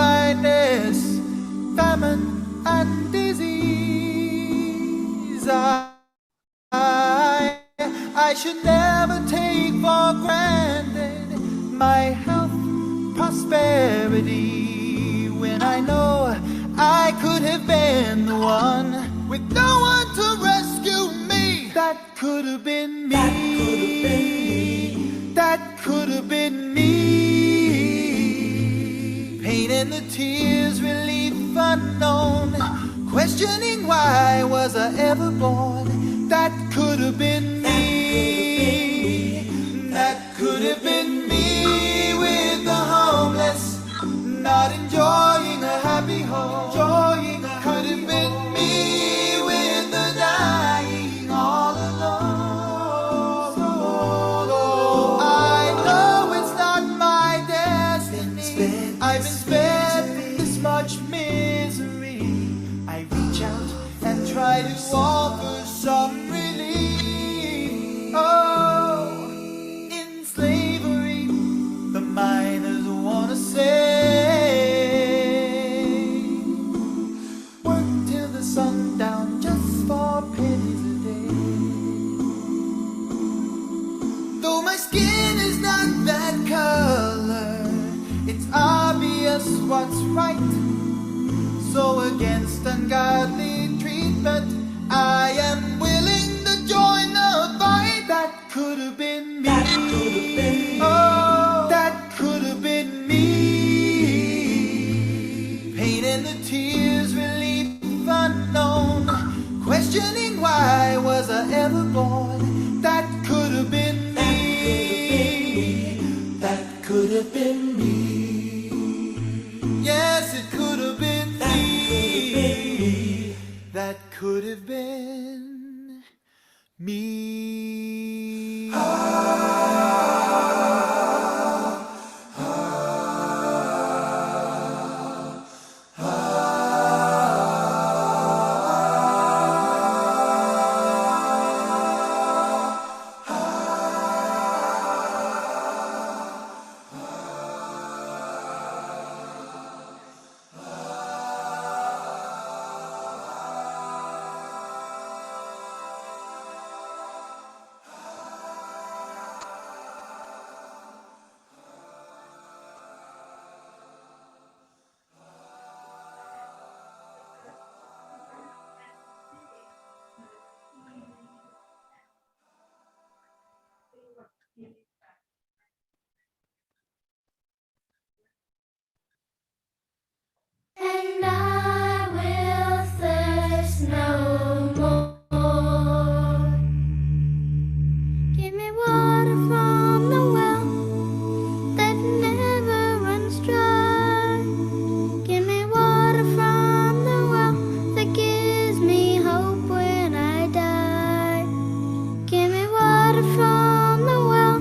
blindness, famine and disease. I should never take for granted my health, prosperity, when I know I could have been the one with no one to rescue me. That could have been me. That could have been me. Pain and the tears, relief unknown, questioning why was I ever born. That could have been me. That could have been me with the homeless, not enjoying a happy home. Could have been me with the dying all alone. Oh, I know it's not my destiny. I've been spared this much misery. I reach out and try to offer some relief. Oh, in slavery, the miners wanna say, work till the sundown just for pennies a day. Though my skin is not that color, it's obvious what's right. So against ungodly treatment, I am willing to join the fight. That could have been me. Oh, that could have been me. Pain and the tears, relief unknown, questioning why was I ever born. That could have been me. That could have been me. Yes, it could have been me. That could have been me. And I will thirst no more. Give me water from the well that never runs dry. Give me water from the well that gives me hope when I die. Give me water from the well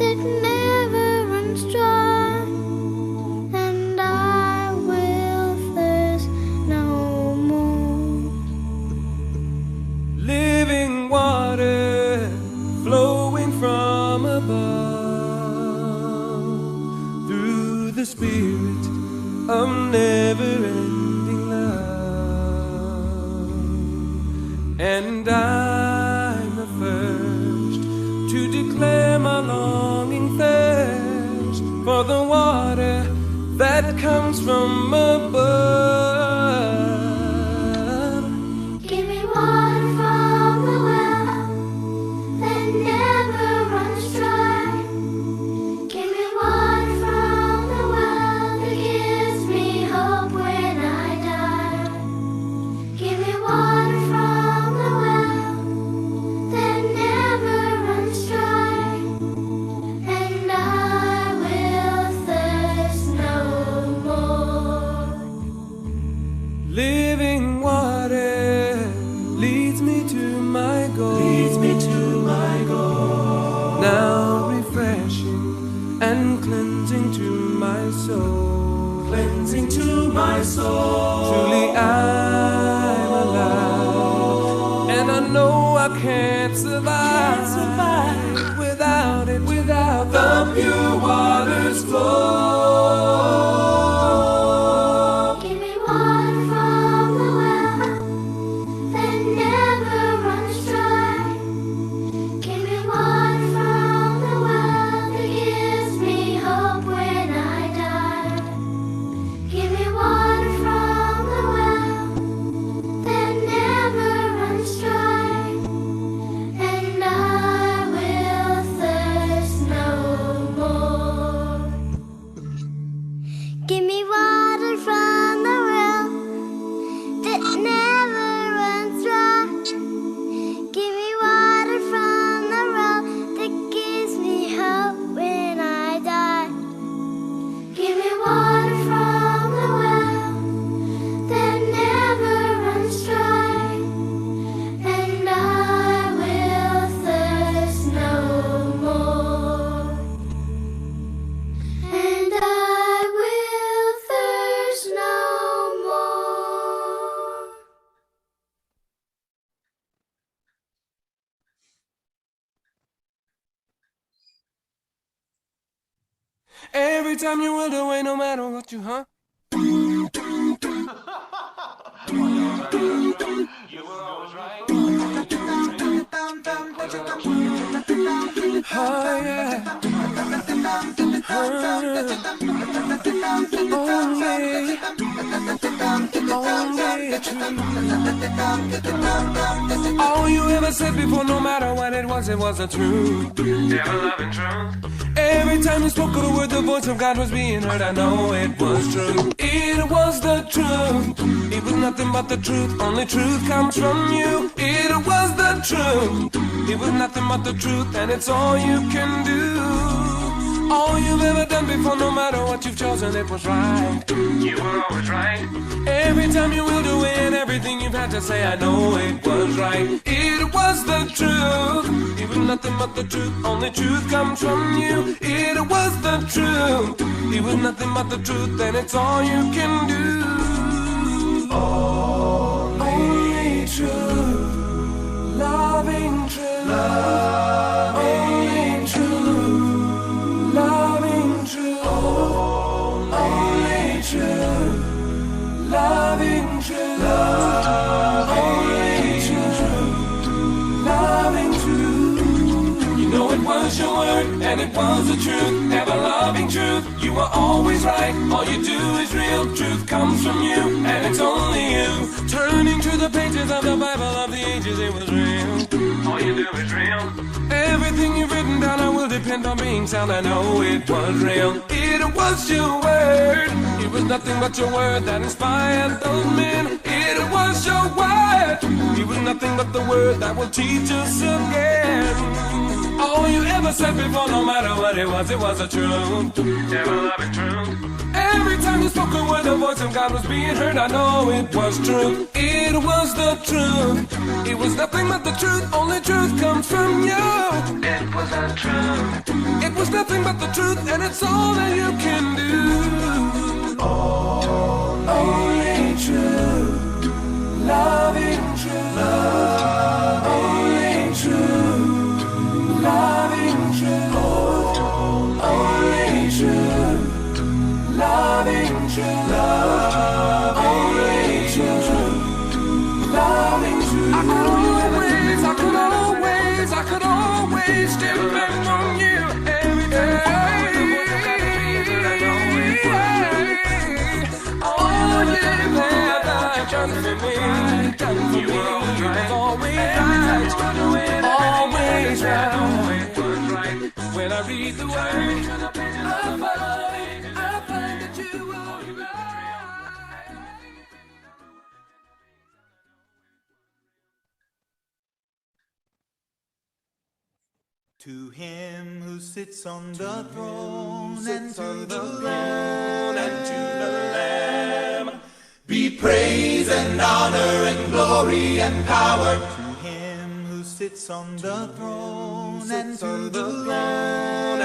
that never runs dry. And I will thirst no more. Living water flowing from above through the spirit of never-ending love. And I'm the first to declare my longing thirst for the water that comes from above. Give me water from the well that never runs dry. Give me water from the well that gives me hope when I die. Give me water from the well that never runs dry. And I will thirst no more. Living water leads me to my goal. Now refreshing and cleansing to my soul. Truly I'm alive, and I know I can't survive without it, without the pure water's flow. Every time you wilt away, no matter what you, huh? You were always right. Oh yeah. Only true. All you ever said before, no matter what it was the truth. Ever loving truth. Every time you spoke of the word, the voice of God was being heard. I know it was true. It was the truth. It was nothing but the truth. Only truth comes from you. It was the truth. It was nothing but the truth, and it's all you can do. All you've ever done before, no matter what you've chosen, it was right. You were always right. Every time you willed away and everything you've had to say, I know it was right. It was the truth. It was nothing but the truth. Only truth comes from you. It was the truth. It was nothing but the truth, and it's all you can do. Only truth. Loving truth. Only truth. Loving truth, only truth. Loving truth, only truth. Loving truth. You know it was your word, and it was the truth. Ever loving truth, you were always right. All you do is real. Truth comes from you, and it's only you. Turning to the pages of the Bible of the ages, it was real. All you do is real. Everything you've written down, I will depend on being sound. I know it was real. It was your word. It was nothing but your word that inspired those men. It was your word. It was nothing but the word that will teach us again. All you ever said before, no matter what it was the truth. Ever loving truth. Every time you spoke a word, the voice of God was being heard. I know it was true. It was the truth. It was nothing but the truth. Only truth comes from you. It was the truth. It was nothing but the truth, and it's all that you can do. Only truth. Loving truth. Only truth. Loving truth. Only truth. Loving truth, only truth, loving truth. I could always depend on you every day. Oh yeah, done for me. You were always right, always right. When I read the word, I find that you are right. To him who sits on the throne and to the Lamb, be praise and honor and glory and power. To him who sits on the throne and to the Lamb,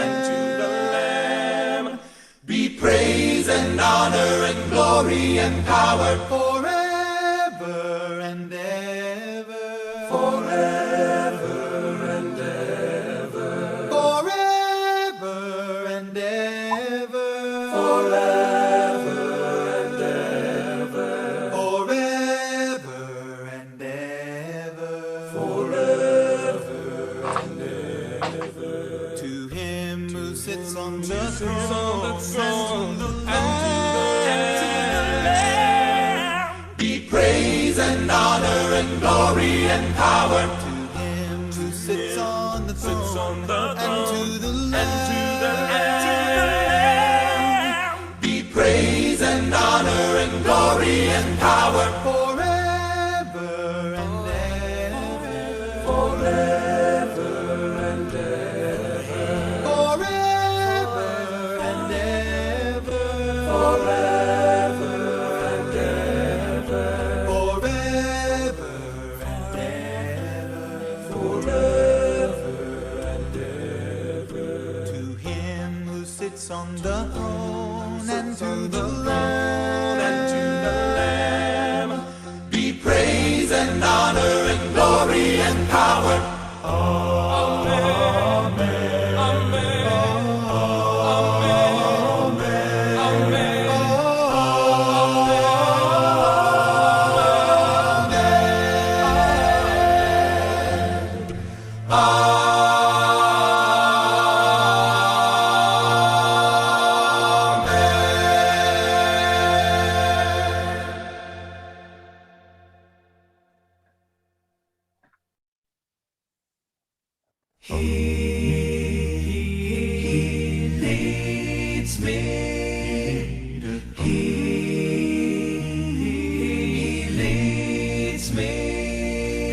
be praise and honor and glory and power forever and ever. Forever and ever. Forever and ever. Forever and ever. Forever and ever. Forever and ever. To him who sits on the throne and to the Lamb, be praise and honor and glory and power. To him who sits on the throne and to the Lamb, be praise and honor and glory and power forever and ever. Forever and ever. Forever and ever. Forever and ever. Forever and ever. Forever and ever. To him who sits on the throne and to the Lamb, be praise and honor and glory and power. Amen. Amen. Amen. He leads me. He leads me.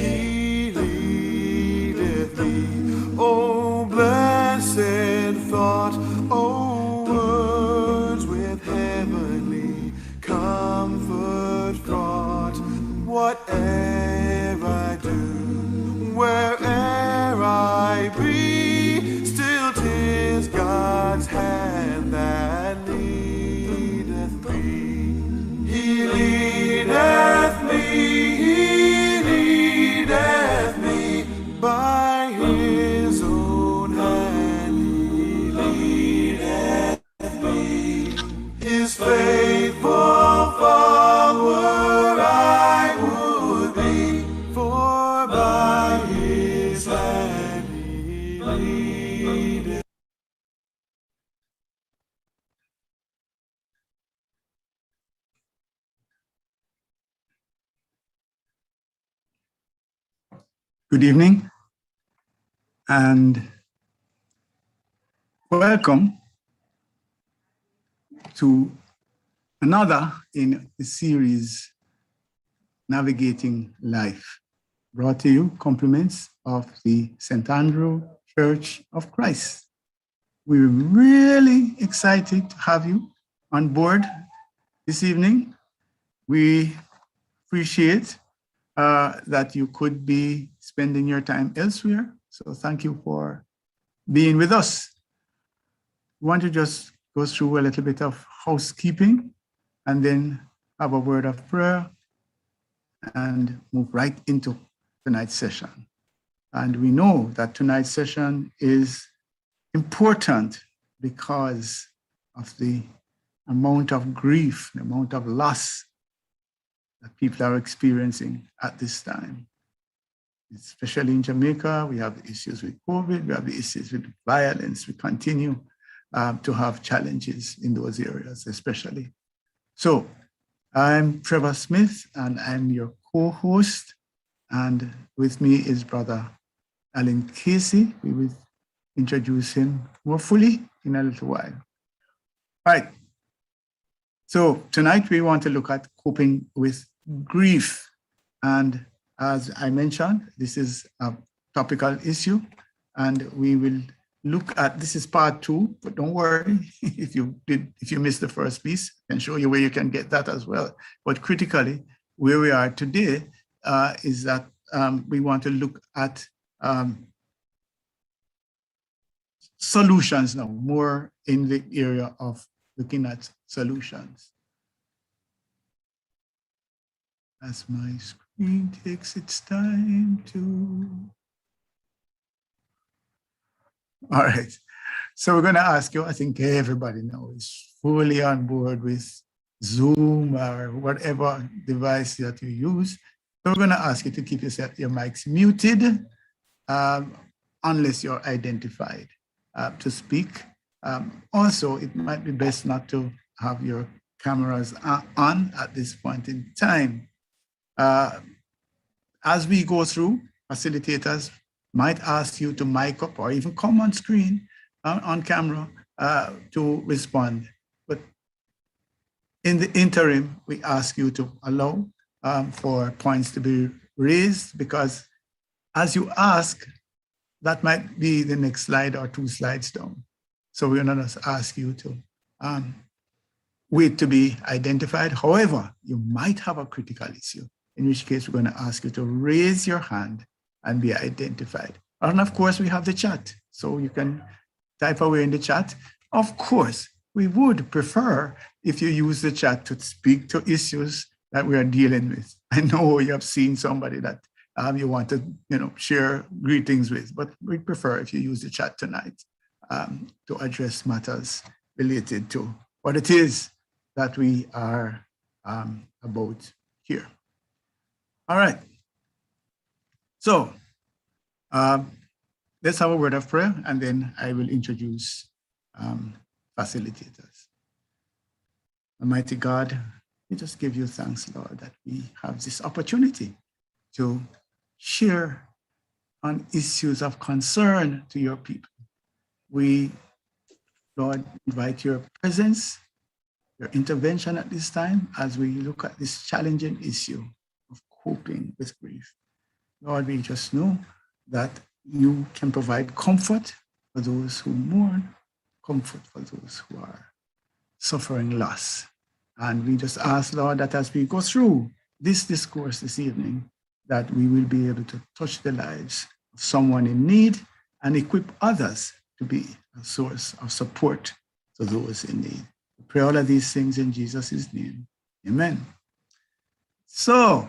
He leadeth me. Oh, blessed thought, oh, words with heavenly comfort fraught. Whatever I do, where'er I be, still 'tis God's hand that leadeth me. He leadeth me, he leadeth me, by his own hand he leadeth me. His faithful follower I would be, for by his hand he leadeth. Good evening and welcome to another in the series Navigating Life, brought to you compliments of the St. Andrew Church of Christ. We're really excited to have you on board this evening. We appreciate that you could be spending your time elsewhere. So thank you for being with us. We want to just go through a little bit of housekeeping and then have a word of prayer and move right into tonight's session. And we know that tonight's session is important because of the amount of grief, the amount of loss that people are experiencing at this time. Especially in Jamaica, we have issues with COVID, we have the issues with violence. We continue to have challenges in those areas, especially. So I'm Trevor Smith, and I'm your co-host. And with me is Brother Alan Casey. We will introduce him more fully in a little while. All right. So tonight we want to look at coping with grief. And as I mentioned, this is a topical issue, and we will look at, this is part 2, but don't worry, if you missed the first piece, I can show you where you can get that as well. But critically, where we are today is that we want to look at solutions now, more in the area of looking at solutions. As my screen takes its time to... All right, so we're going to ask you, I think everybody now is fully on board with Zoom or whatever device that you use. So we're going to ask you to keep your mics muted unless you're identified to speak. Also, it might be best not to have your cameras on at this point in time. As we go through, facilitators might ask you to mic up or even come on screen, on camera to respond. But in the interim, we ask you to allow for points to be raised, because as you ask, that might be the next slide or 2 slides down. So we're going to ask you to wait to be identified. However, you might have a critical issue, in which case we're going to ask you to raise your hand and be identified. And of course, we have the chat, so you can type away in the chat. Of course, we would prefer if you use the chat to speak to issues that we are dealing with. I know you have seen somebody that you want to share greetings with, but we prefer if you use the chat tonight to address matters related to what it is that we are about here. All right. So let's have a word of prayer, and then I will introduce facilitators. Almighty God, we just give you thanks, Lord, that we have this opportunity to share on issues of concern to your people. We, Lord, invite your presence, your intervention at this time as we look at this challenging issue of coping with grief. Lord, we just know that you can provide comfort for those who mourn, comfort for those who are suffering loss. And we just ask, Lord, that as we go through this discourse this evening, that we will be able to touch the lives of someone in need and equip others to be a source of support to those in need. We pray all of these things in Jesus' name. Amen. So,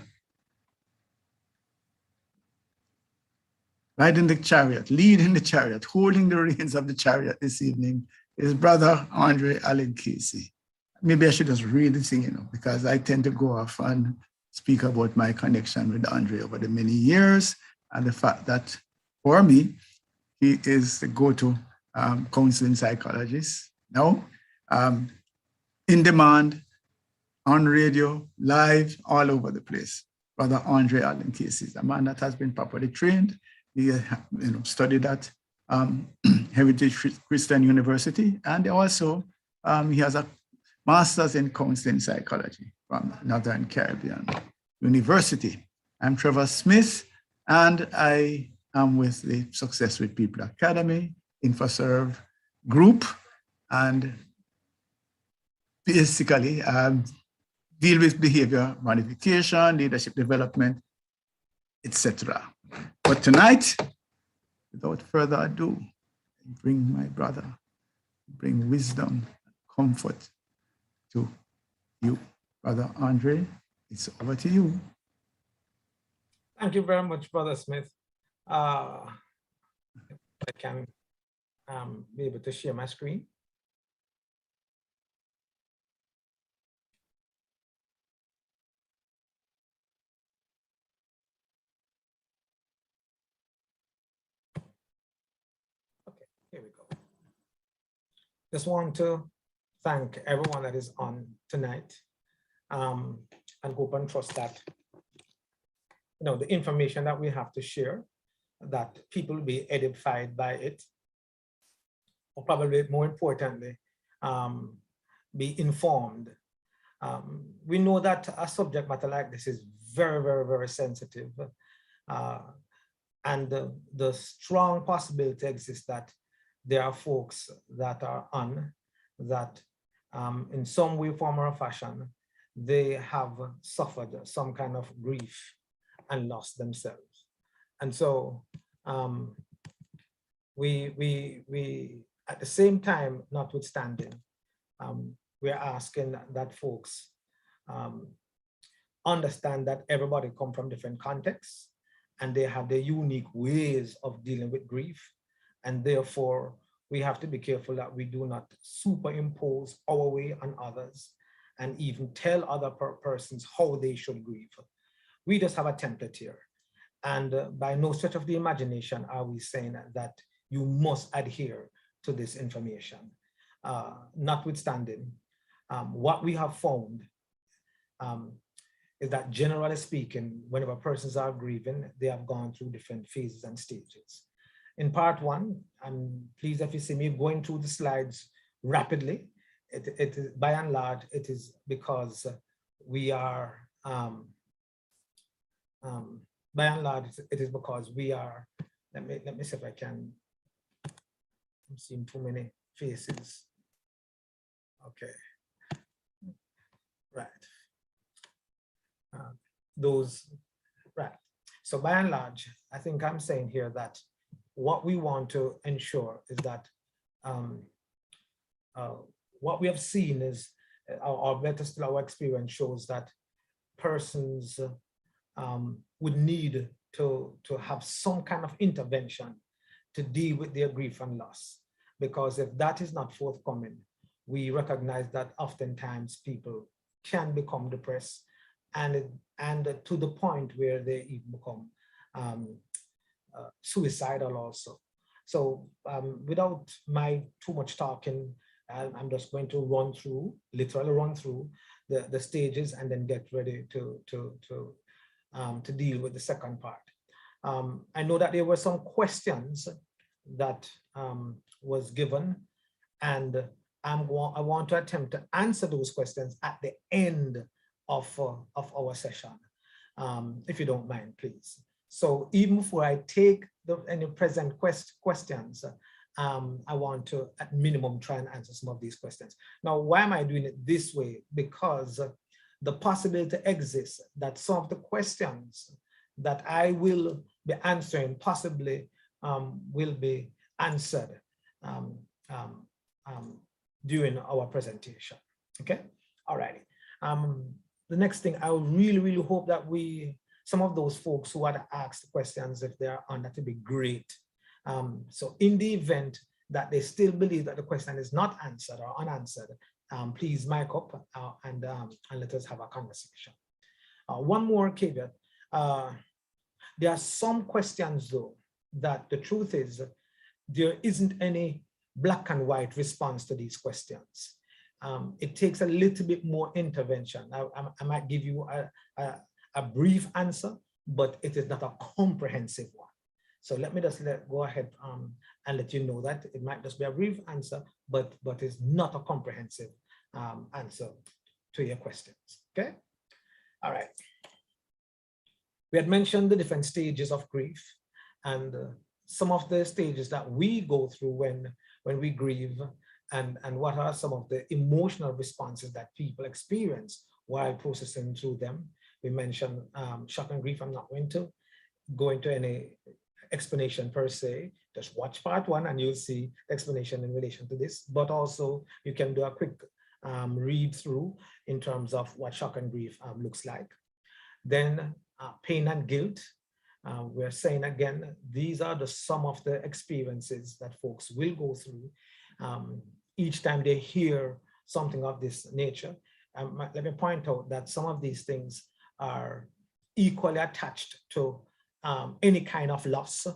riding the chariot, leading the chariot, holding the reins of the chariot this evening is Brother Andre Allen Casey. Maybe I should just read the thing, because I tend to go off and speak about my connection with Andre over the many years and the fact that for me, he is the go-to counseling psychologist now, in demand, on radio, live, all over the place. Brother Andre Allen Casey is a man that has been properly trained. He studied at Heritage Christian University, and also he has a master's in counseling psychology from Northern Caribbean University. I'm Trevor Smith, and I am with the Success with People Academy, InfoServe group, and basically deal with behavior modification, leadership development, etc. But tonight, without further ado, I bring my brother, bring wisdom, comfort to you. Brother Andre, it's over to you. Thank you very much, Brother Smith. I can be able to share my screen. Okay, here we go. Just want to thank everyone that is on tonight, and hope and trust that the information that we have to share, that people will be edified by it, or probably more importantly, be informed. We know that a subject matter like this is very, very, very sensitive, and the strong possibility exists that there are folks that are on that in some way, form, or fashion, they have suffered some kind of grief and lost themselves. And so we at the same time, notwithstanding, we're asking that folks understand that everybody come from different contexts and they have their unique ways of dealing with grief. And therefore, we have to be careful that we do not superimpose our way on others and even tell other persons how they should grieve. We just have a template here. And by no stretch of the imagination are we saying that you must adhere to this information. Notwithstanding, what we have found is that generally speaking, whenever persons are grieving, they have gone through different phases and stages. In part one, I'm pleased if you see me going through the slides rapidly. It is, by and large, it is because we are, by and large, it is because we are, let me see if I can, I'm seeing too many faces. Okay, right. Right. So by and large, I think I'm saying here that what we want to ensure is that what we have seen is, or better still, our experience shows that persons would need to have some kind of intervention to deal with their grief and loss. Because if that is not forthcoming, we recognize that oftentimes people can become depressed and to the point where they even become suicidal also. So without my too much talking, I'm just going to run through, literally run through the stages and then get ready to deal with the second part. I know that there were some questions that was given, and I want to attempt to answer those questions at the end of our session, if you don't mind, please. So even before I take any present questions, I want to, at minimum, try and answer some of these questions. Now, why am I doing it this way? Because the possibility exists that some of the questions that I will be answering possibly will be answered during our presentation. Okay, all righty. The next thing, I really hope that some of those folks who had asked questions, if they are on, that would be great. So in the event that they still believe that the question is not answered or unanswered, please mic up and let us have a conversation. One more caveat. There are some questions, though, that the truth is there isn't any black and white response to these questions. It takes a little bit more intervention. I might give you a brief answer, but it is not a comprehensive one. So let me just go ahead and let you know that it might just be a brief answer, but it's not a comprehensive answer to your questions. Okay, all right. We had mentioned the different stages of grief, and some of the stages that we go through when we grieve, and what are some of the emotional responses that people experience while processing through them. We mentioned shock and grief. I'm not going to go into any explanation per se. Just watch part 1 and you'll see the explanation in relation to this, but also you can do a quick read through in terms of what shock and grief looks like. Then pain and guilt. We're saying again, these are some of the experiences that folks will go through each time they hear something of this nature. Let me point out that some of these things are equally attached to any kind of loss,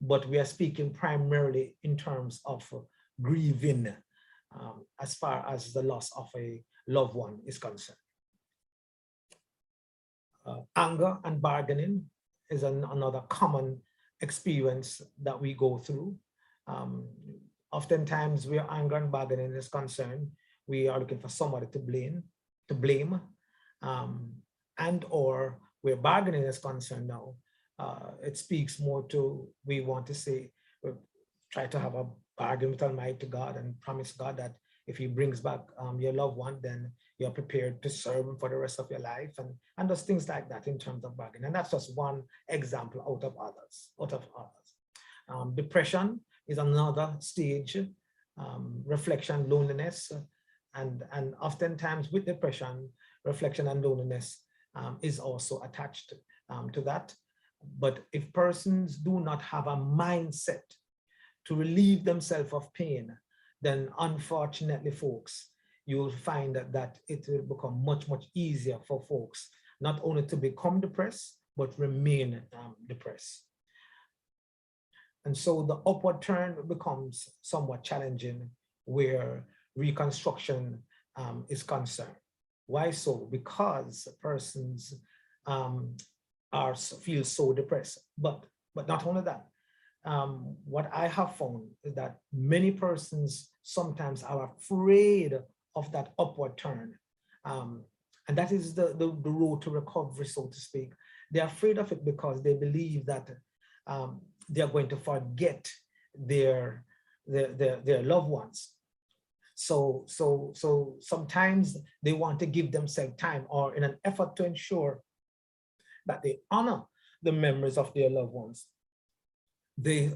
but we are speaking primarily in terms of grieving as far as the loss of a loved one is concerned. Anger and bargaining is another common experience that we go through. Oftentimes, where anger and bargaining is concerned, we are looking for somebody to blame, and or where bargaining is concerned now, it speaks more to, we want to say, try to have a bargain with Almighty God and promise God that if He brings back your loved one, then you're prepared to serve Him for the rest of your life, and those things like that in terms of bargaining. And that's just one example out of others. Depression is another stage, reflection, loneliness, and oftentimes with depression, reflection and loneliness is also attached to that. But if persons do not have a mindset to relieve themselves of pain, then unfortunately, folks, you will find that it will become much easier for folks not only to become depressed, but remain depressed. And so the upward turn becomes somewhat challenging where reconstruction is concerned. Why so? Because persons feel so depressed. But not only that, what I have found is that many persons sometimes are afraid of that upward turn. And that is the road to recovery, so to speak. They're afraid of it because they believe that they're going to forget their loved ones. So sometimes they want to give themselves time, or in an effort to ensure that they honor the memories of their loved ones, they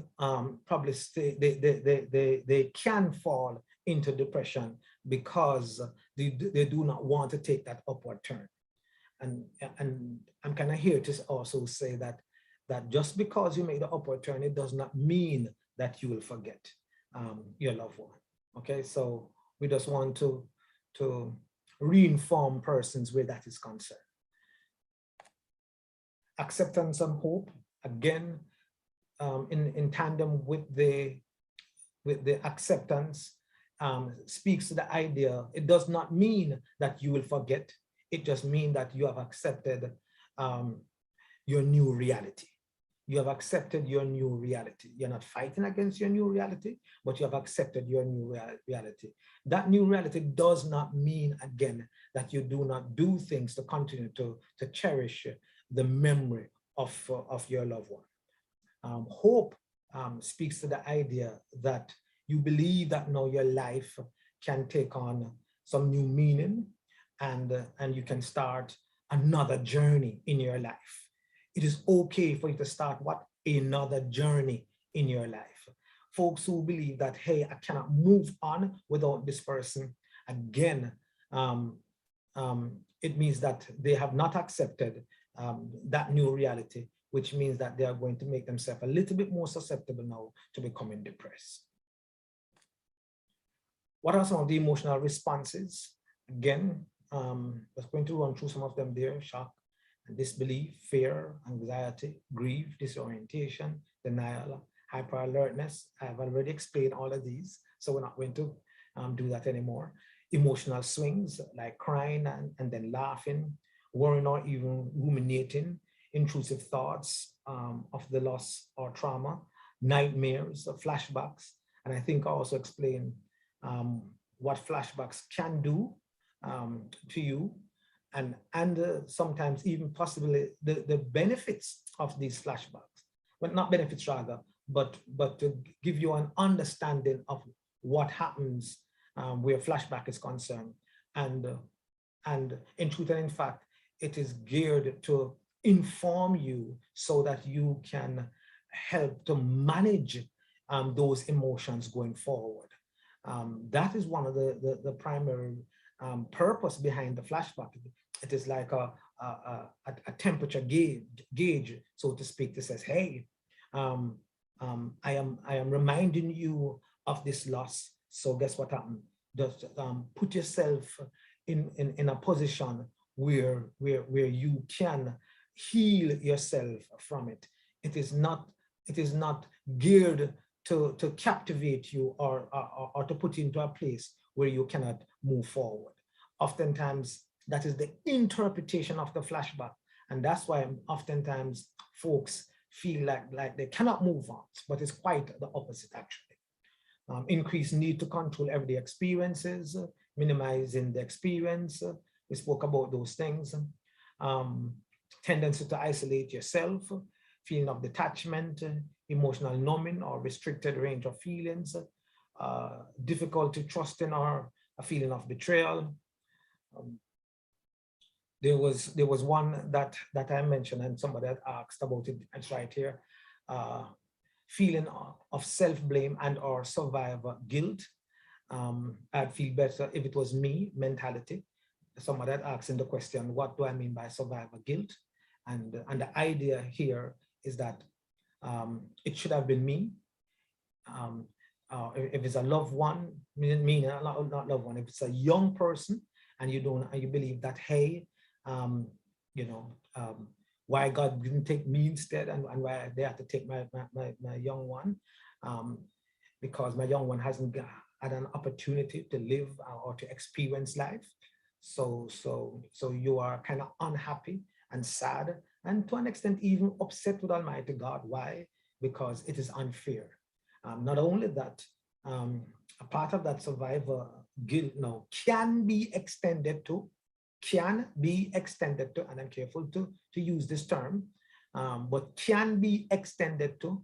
probably they can fall into depression because they do not want to take that upward turn. And I'm kind of here to also say that just because you make the upward turn, it does not mean that you will forget your loved one. Okay, so we just want to re-inform persons where that is concerned. Acceptance and hope, again, in tandem with the acceptance, speaks to the idea. It does not mean that you will forget. It just means that you have accepted your new reality. You have accepted your new reality. You're not fighting against your new reality, but you have accepted your new reality. That new reality does not mean, again, that you do not do things to continue to cherish the memory of your loved one. Hope speaks to the idea that you believe that now your life can take on some new meaning, and you can start another journey in your life. It is okay for you to start what? Another journey in your life. Folks who believe that, hey, I cannot move on without this person, again, it means that they have not accepted that new reality, which means that they are going to make themselves a little bit more susceptible now to becoming depressed. What are some of the emotional responses? Again, I'm going to run through some of them there: shock and disbelief, fear, anxiety, grief, disorientation, denial, hyper-alertness. I've already explained all of these, so we're not going to do that anymore. Emotional swings like crying and then laughing, worrying or even ruminating, intrusive thoughts of the loss or trauma, nightmares, flashbacks. And I think I also explained what flashbacks can do to you, and sometimes even possibly the benefits of these flashbacks. Well, not benefits rather, but to give you an understanding of what happens where flashback is concerned. And in truth and in fact, it is geared to inform you so that you can help to manage those emotions going forward. That is one of the primary purpose behind the flashback. It is like a temperature gauge, so to speak, that says, hey, I am reminding you of this loss. So guess what happened? Just put yourself in a position where you can heal yourself from it. It is not geared to captivate you or to put you into a place where you cannot move forward. Oftentimes, that is the interpretation of the flashback. And that's why oftentimes folks feel like they cannot move on, but it's quite the opposite, actually. Increased need to control everyday experiences, minimizing the experience. We spoke about those things. Tendency to isolate yourself, feeling of detachment, emotional numbing or restricted range of feelings, difficulty trusting or a feeling of betrayal. There was one that I mentioned, and somebody had asked about it. It's right here. Feeling of self-blame and or survivor guilt. I'd feel better if it was me mentality. Somebody had asked in the question, what do I mean by survivor guilt? And the idea here is that it should have been me. If it's a loved one, meaning not loved one, if it's a young person and you believe that, hey, why God didn't take me instead, and why they had to take my young one, because my young one hasn't had an opportunity to live or to experience life. So you are kind of unhappy and sad, and to an extent even upset with Almighty God. Why? Because it is unfair. Not only that, a part of that survivor guilt now can be extended to, and I'm careful to use this term, but can be extended to,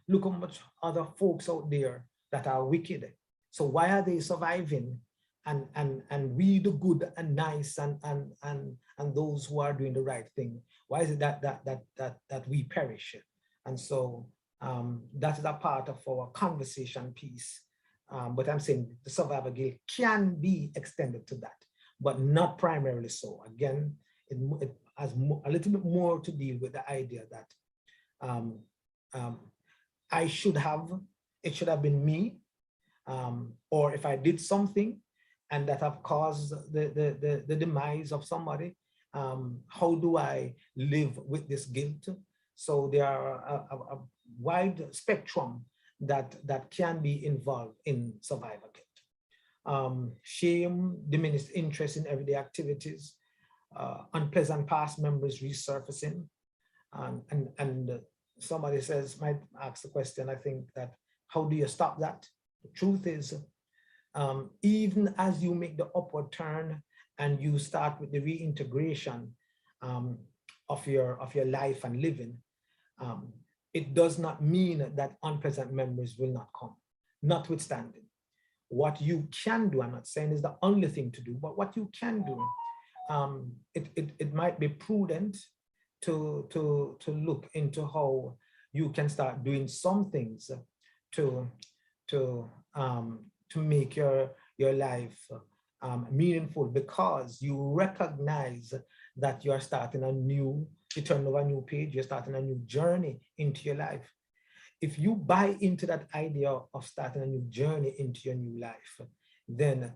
look how much other folks out there that are wicked. So why are they surviving? And we the good and nice and those who are doing the right thing, why is it that we perish? And so that is a part of our conversation piece. But I'm saying the survivor guilt can be extended to that, but not primarily so. Again, it has a little bit more to deal with the idea that it should have been me, or if I did something and that have caused the demise of somebody, how do I live with this guilt? So there are a wide spectrum that can be involved in survivor guilt. Shame, diminished interest in everyday activities, unpleasant past memories resurfacing, And somebody might ask the question, I think, that how do you stop that? The truth is, even as you make the upward turn and you start with the reintegration of your life and living, it does not mean that unpleasant memories will not come. Notwithstanding, what you can do, I'm not saying is the only thing to do, but what you can do, it might be prudent to look into how you can start doing some things to make your life meaningful, because you recognize that you are starting you turn over a new page, you're starting a new journey into your life. If you buy into that idea of starting a new journey into your new life, then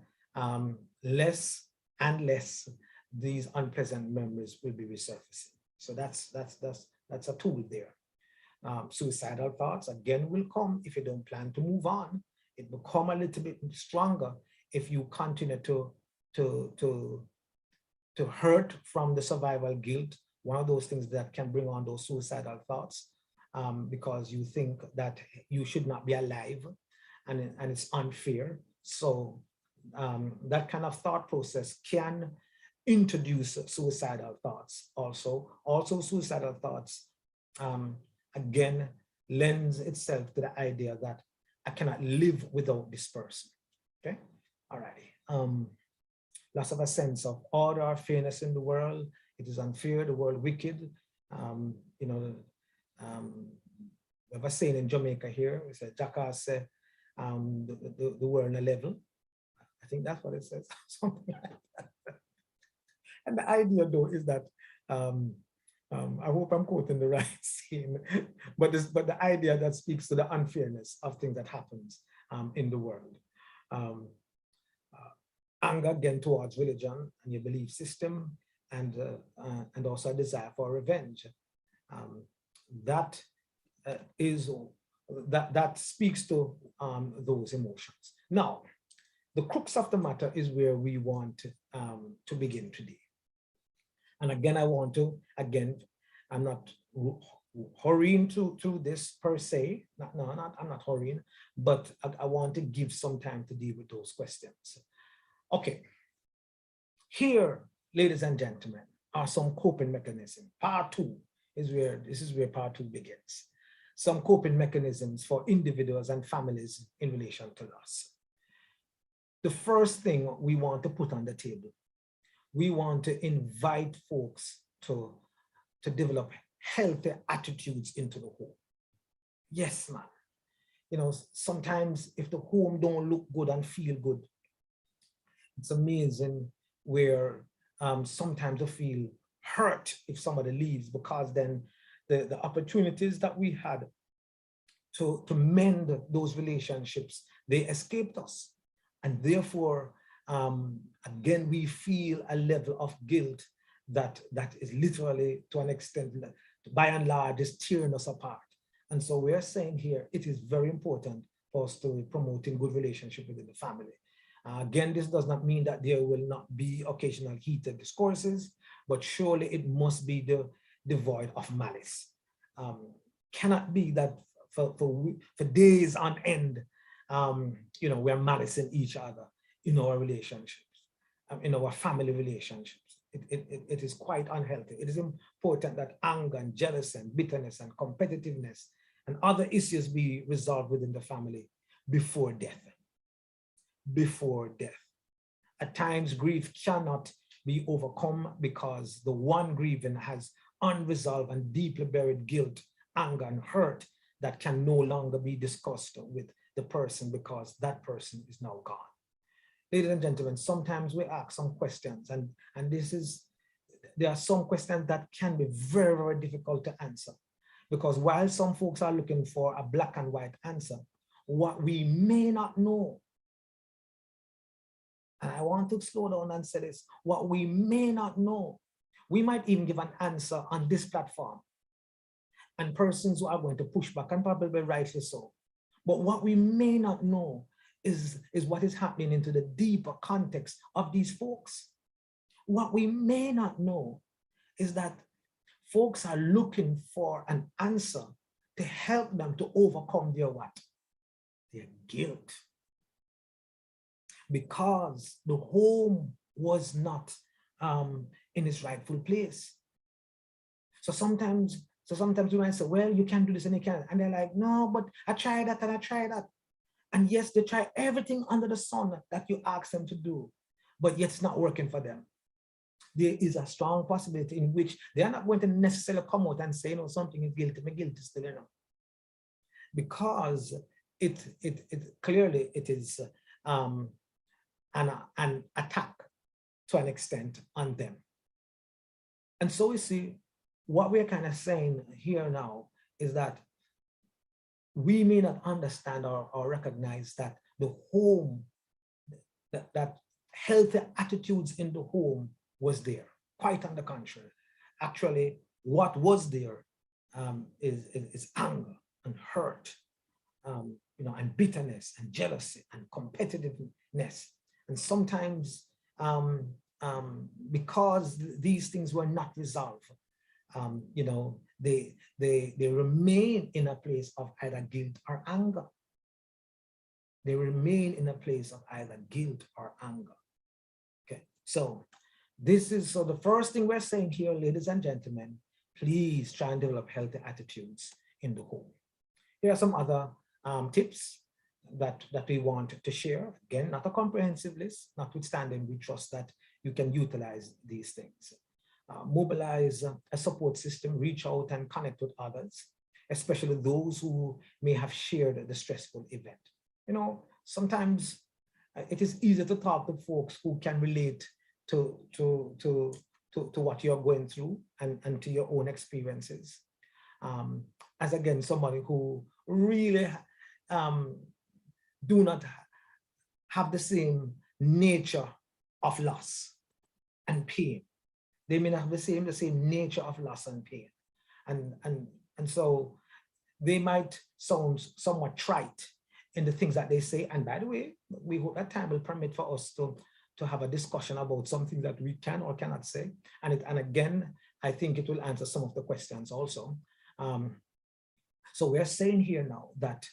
less and less these unpleasant memories will be resurfacing. So that's a tool there. Suicidal thoughts, again, will come if you don't plan to move on. It will come a little bit stronger if you continue to hurt from the survival guilt, one of those things that can bring on those suicidal thoughts, because you think that you should not be alive and it's unfair. So that kind of thought process can introduce suicidal thoughts also. Also, suicidal thoughts, again, lends itself to the idea that I cannot live without this person. Okay, all righty. Loss of a sense of order or fairness in the world. It is unfair, the world wicked. We have a saying in Jamaica here, we say, Jackass say, the world on a level. I think that's what it says, something like that. And the idea, though, is that, I hope I'm quoting the right scene, but the idea that speaks to the unfairness of things that happens in the world. Anger, again, towards religion and your belief system, and also a desire for revenge. That speaks to those emotions. Now, the crux of the matter is where we want to begin today. And again, I'm not hurrying through this per se. I'm not hurrying, but I want to give some time to deal with those questions. Okay, here, ladies and gentlemen, are some coping mechanisms. Part two is where part two begins. Some coping mechanisms for individuals and families in relation to loss. The first thing we want to put on the table, we want to invite folks to develop healthy attitudes into the home. Yes, man. Sometimes if the home don't look good and feel good, it's amazing where sometimes I feel hurt if somebody leaves, because then the opportunities that we had to mend those relationships, they escaped us. And therefore, again, we feel a level of guilt that is literally, to an extent, by and large, is tearing us apart. And so we're saying here, it is very important for us to be promoting good relationship within the family. Again, this does not mean that there will not be occasional heated discourses, but surely it must be devoid of malice. Cannot be that for days on end, we're malicing each other in our relationships, in our family relationships. It is quite unhealthy. It is important that anger and jealousy and bitterness and competitiveness and other issues be resolved within the family before death. Before death. At times, grief cannot be overcome because the one grieving has unresolved and deeply buried guilt, anger, and hurt that can no longer be discussed with the person because that person is now gone. Ladies and gentlemen, sometimes we ask some questions, and there are some questions that can be very, very difficult to answer, because while some folks are looking for a black and white answer, what we may not know, and I want to slow down and say this, what we may not know, we might even give an answer on this platform, and persons who are going to push back, and probably rightly so. But what we may not know is what is happening into the deeper context of these folks. What we may not know is that folks are looking for an answer to help them to overcome their what? Their guilt. Because the home was not in its rightful place. So sometimes we might say, well, you can't do this and you can't. And they're like, no, but I tried that and I tried that. And yes, they try everything under the sun that you ask them to do, but yet it's not working for them. There is a strong possibility in which they are not going to necessarily come out and say, something is guilty, my guilt is still, because it clearly it is an attack to an extent on them. And so we see what we're kind of saying here now is that we may not understand or recognize that the home, that healthy attitudes in the home was there. Quite on the contrary. Actually, what was there is anger and hurt, and bitterness and jealousy and competitiveness. And sometimes because these things were not resolved, they remain in a place of either guilt or anger. They remain in a place of either guilt or anger. Okay, so the first thing we're saying here, ladies and gentlemen, please try and develop healthy attitudes in the home. Here are some other tips that we want to share. Again, not a comprehensive list, notwithstanding we trust that you can utilize these things. Mobilize a support system, reach out and connect with others, especially those who may have shared the stressful event. Sometimes it is easier to talk with folks who can relate to what you're going through and to your own experiences. As again, somebody who really do not have the same nature of loss and pain. They may not have the same nature of loss and pain. And so they might sound somewhat trite in the things that they say. And by the way, we hope that time will permit for us to have a discussion about something that we can or cannot say. And again, I think it will answer some of the questions also. So we're saying here now that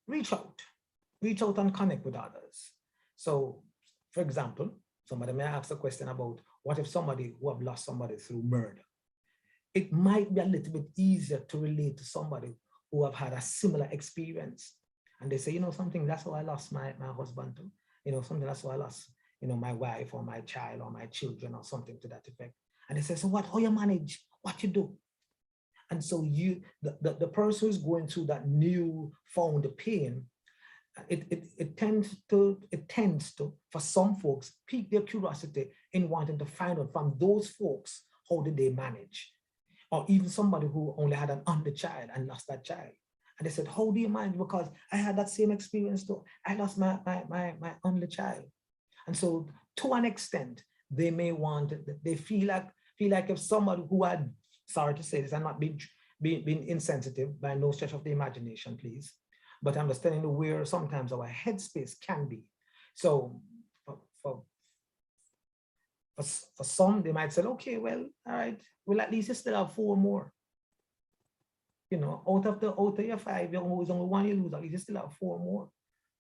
reach out and connect with others. So for example, somebody may ask a question about what if somebody who have lost somebody through murder? It might be a little bit easier to relate to somebody who have had a similar experience. And they say, something, that's how I lost my husband too. Something, that's how I lost, my wife or my child or my children or something to that effect. And they say, so how you manage, what you do? And so the person who's going through that new found pain, it tends to, for some folks, pique their curiosity in wanting to find out from those folks, how did they manage? Or even somebody who only had an only child and lost that child. And they said, how do you manage? Because I had that same experience too. I lost my only child. And so to an extent, they may want, they feel like if somebody who had, sorry to say this, I'm not being insensitive by no stretch of the imagination, please. But I'm just telling you where sometimes our headspace can be. So for some, they might say, okay, well, all right, well, at least you still have 4 more. Out of your 5, you always only 1 you lose, at least you still have 4 more,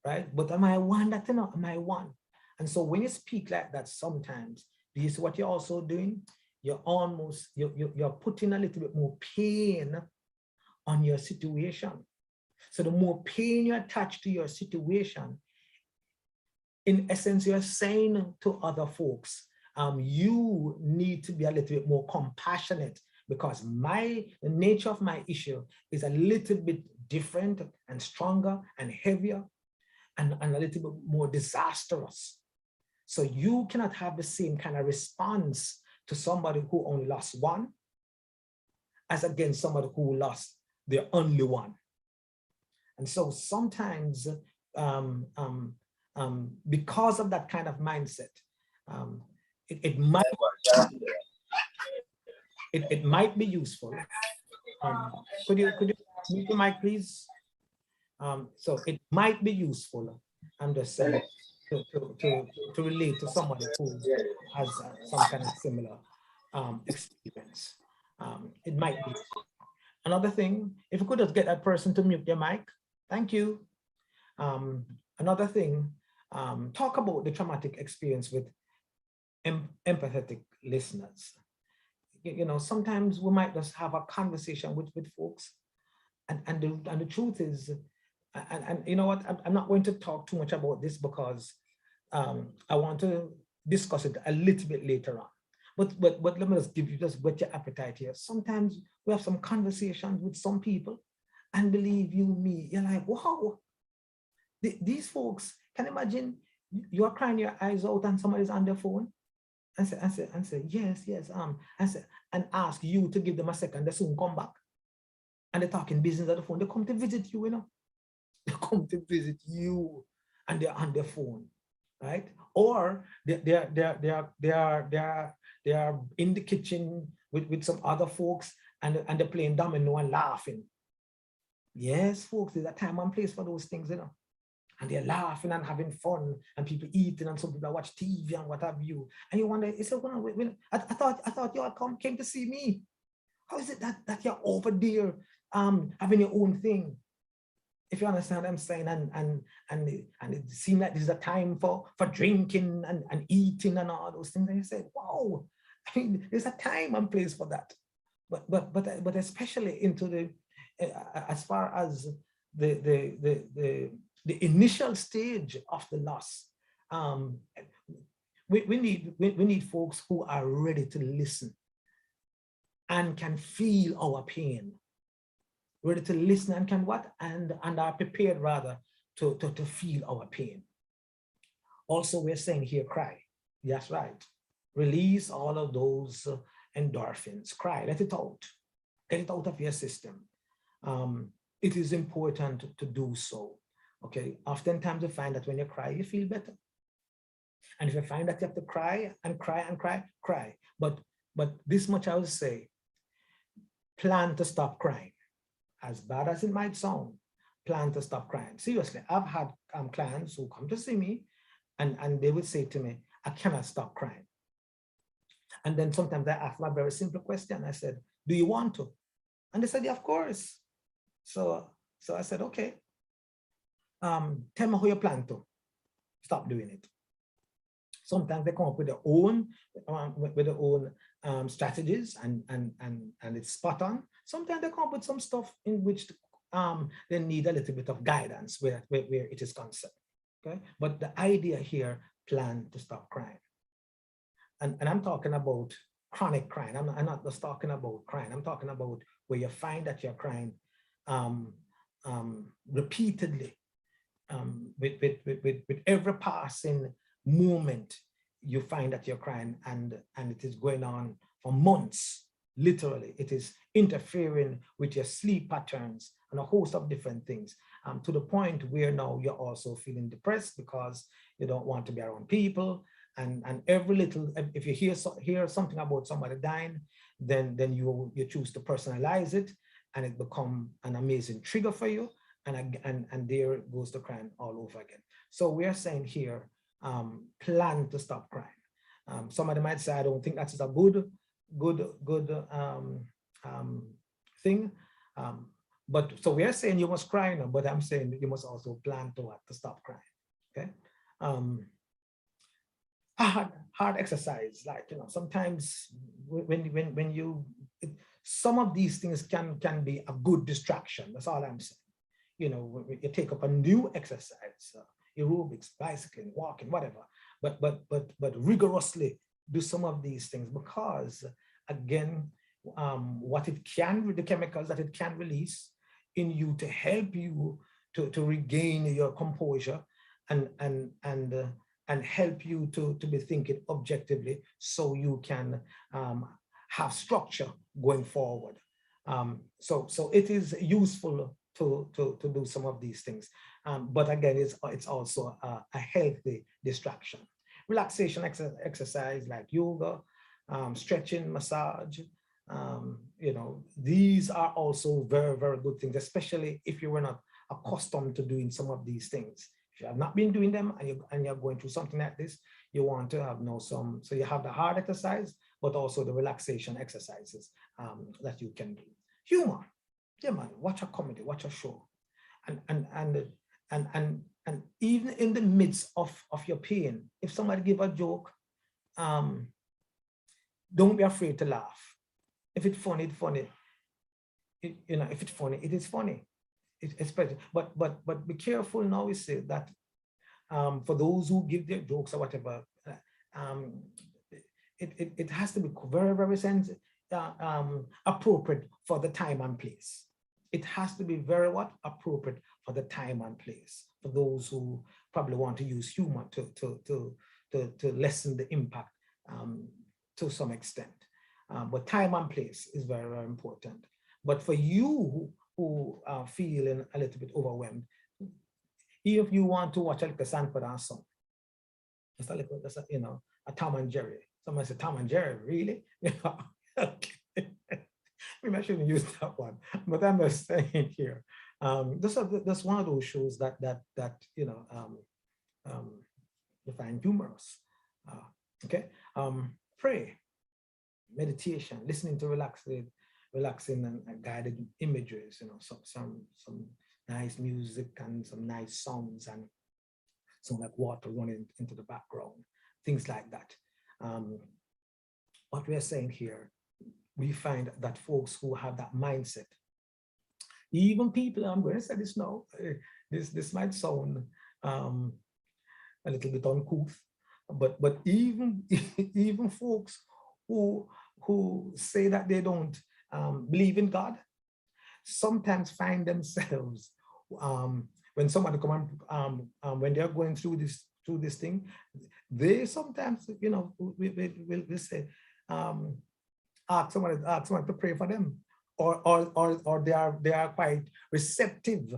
right? But am I one that am I one? And so when you speak like that, sometimes, do you see what you're also doing? You're putting a little bit more pain on your situation. So the more pain you attach to your situation, in essence, you're saying to other folks, you need to be a little bit more compassionate because the nature of my issue is a little bit different and stronger and heavier and a little bit more disastrous. So you cannot have the same kind of response to somebody who only lost 1 as against somebody who lost their only 1. And so sometimes because of that kind of mindset, it might be useful. Could you mute the mic, please? So it might be useful, I'm just saying, to relate to somebody who has some kind of similar experience. It might be. Another thing, if you could just get that person to mute their mic, thank you. Another thing, talk about the traumatic experience with empathetic listeners. You know, sometimes we might just have a conversation with folks, and the truth is, and you know what, I'm not going to talk too much about this because I want to discuss it a little bit later on. But let me just give you, just whet your appetite here. Sometimes we have some conversations with some people, and believe you me, you're like, wow, these folks, can you imagine you're crying your eyes out and somebody's on their phone and say, yes, and ask you to give them a second, they soon come back. And they're talking business on the phone. They come to visit you, you know. They come to visit you and they're on their phone, right? Or they are in the kitchen with some other folks and they're playing domino and laughing. Yes, folks, there's a time and place for those things, you know. And they're laughing and having fun, and people eating, and some people watch TV and what have you. And you wonder, I thought you all came to see me. How is it that you're over there having your own thing? If you understand what I'm saying, and it seems like this is a time for drinking and eating and all those things. And you say, wow, I mean, there's a time and place for that. But especially into the as far as the initial stage of the loss, we need folks who are ready to listen and can feel our pain, ready to listen and can what, and are prepared rather to feel our pain. Also, we're saying here, cry. That's right. Release all of those endorphins. Cry, let it out. Get it out of your system. It is important to do so. Okay, oftentimes you find that when you cry, you feel better. And if you find that you have to cry and cry and cry, cry. But this much I will say, plan to stop crying. As bad as it might sound, plan to stop crying. Seriously, I've had clients who come to see me and they would say to me, I cannot stop crying. And then sometimes I ask them a very simple question. I said, do you want to? And they said, yeah, of course. So I said, okay. Tell me how you plan to stop doing it. Sometimes they come up with their own strategies and it's spot on. Sometimes they come up with some stuff in which they need a little bit of guidance where it is concerned. Okay, but the idea here, plan to stop crying. And I'm talking about chronic crying. I'm not just talking about crying. I'm talking about where you find that you're crying repeatedly. With every passing moment, you find that you're crying and it is going on for months, literally. It is interfering with your sleep patterns and a host of different things, to the point where now you're also feeling depressed because you don't want to be around people. And every little, if you hear something about somebody dying, then you choose to personalize it and it become an amazing trigger for you. And there goes the crying all over again. So we are saying here, plan to stop crying. Somebody might say, I don't think that's a good thing. But so we are saying you must cry, but I'm saying you must also plan to stop crying. Okay. Hard exercise, like, sometimes when you, some of these things can be a good distraction. That's all I'm saying. You take up a new exercise, aerobics, bicycling, walking, whatever, but rigorously do some of these things, because again, the chemicals that it can release in you to help you to regain your composure and help you to be thinking objectively, so you can have structure going forward. So it is useful to do some of these things. But again, it's also a healthy distraction. Relaxation exercise like yoga, stretching, massage, these are also very, very good things, especially if you were not accustomed to doing some of these things. If you have not been doing them and you're going through something like this, you want to have so you have the hard exercise, but also the relaxation exercises that you can do. Humor, yeah, man. Watch a comedy, watch a show, and even in the midst of your pain, if somebody give a joke, don't be afraid to laugh. If it's funny, it's funny. If it's funny, it is funny. It's better. But be careful now. We say that for those who give their jokes or whatever, it has to be very, very sensitive, appropriate for the time and place. It has to be very appropriate for the time and place. For those who probably want to use humor to lessen the impact to some extent. But time and place is very, very important. But for you who are feeling a little bit overwhelmed, if you want to watch a little Sanford and Son, it's a little, a Tom and Jerry. Somebody said, Tom and Jerry, really? Okay. Maybe I shouldn't use that one, but I'm just saying here. That's one of those shows that you find humorous. Okay, pray, meditation, listening to relaxing and guided images. Some nice music and some nice sounds and some like water running into the background, things like that. What we are saying here, we find that folks who have that mindset, even people, I'm going to say this now, this might sound a little bit uncouth, but even folks who say that they don't believe in God, sometimes find themselves when somebody come when they're going through this thing, they sometimes will say, ask someone to pray for them, or they are quite receptive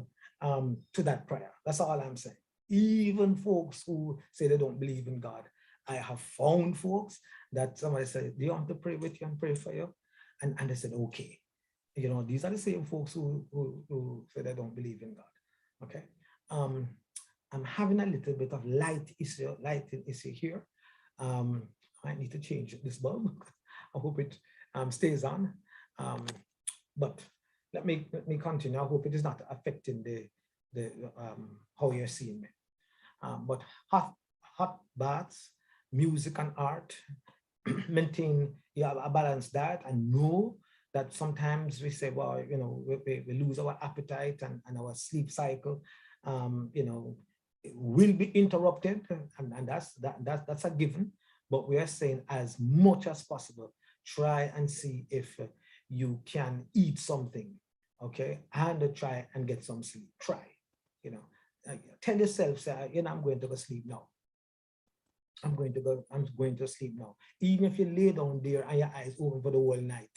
to that prayer. That's all I'm saying. Even folks who say they don't believe in God, I have found folks that somebody said, do you want to pray with you and pray for you? And they said, okay. These are the same folks who say they don't believe in God. Okay. I'm having a little bit of lighting issue here. I need to change this bulb. I hope it stays on. But let me continue. I hope it is not affecting the how you're seeing me. But hot baths, music and art, maintain a balanced diet, and know that sometimes we say, well, we lose our appetite and our sleep cycle, will be interrupted, and that's a given. But we are saying, as much as possible, try and see if you can eat something, okay, and try and get some sleep. Try, tell yourself, say, I'm going to go sleep now. I'm going to sleep now. Even if you lay down there and your eyes open for the whole night,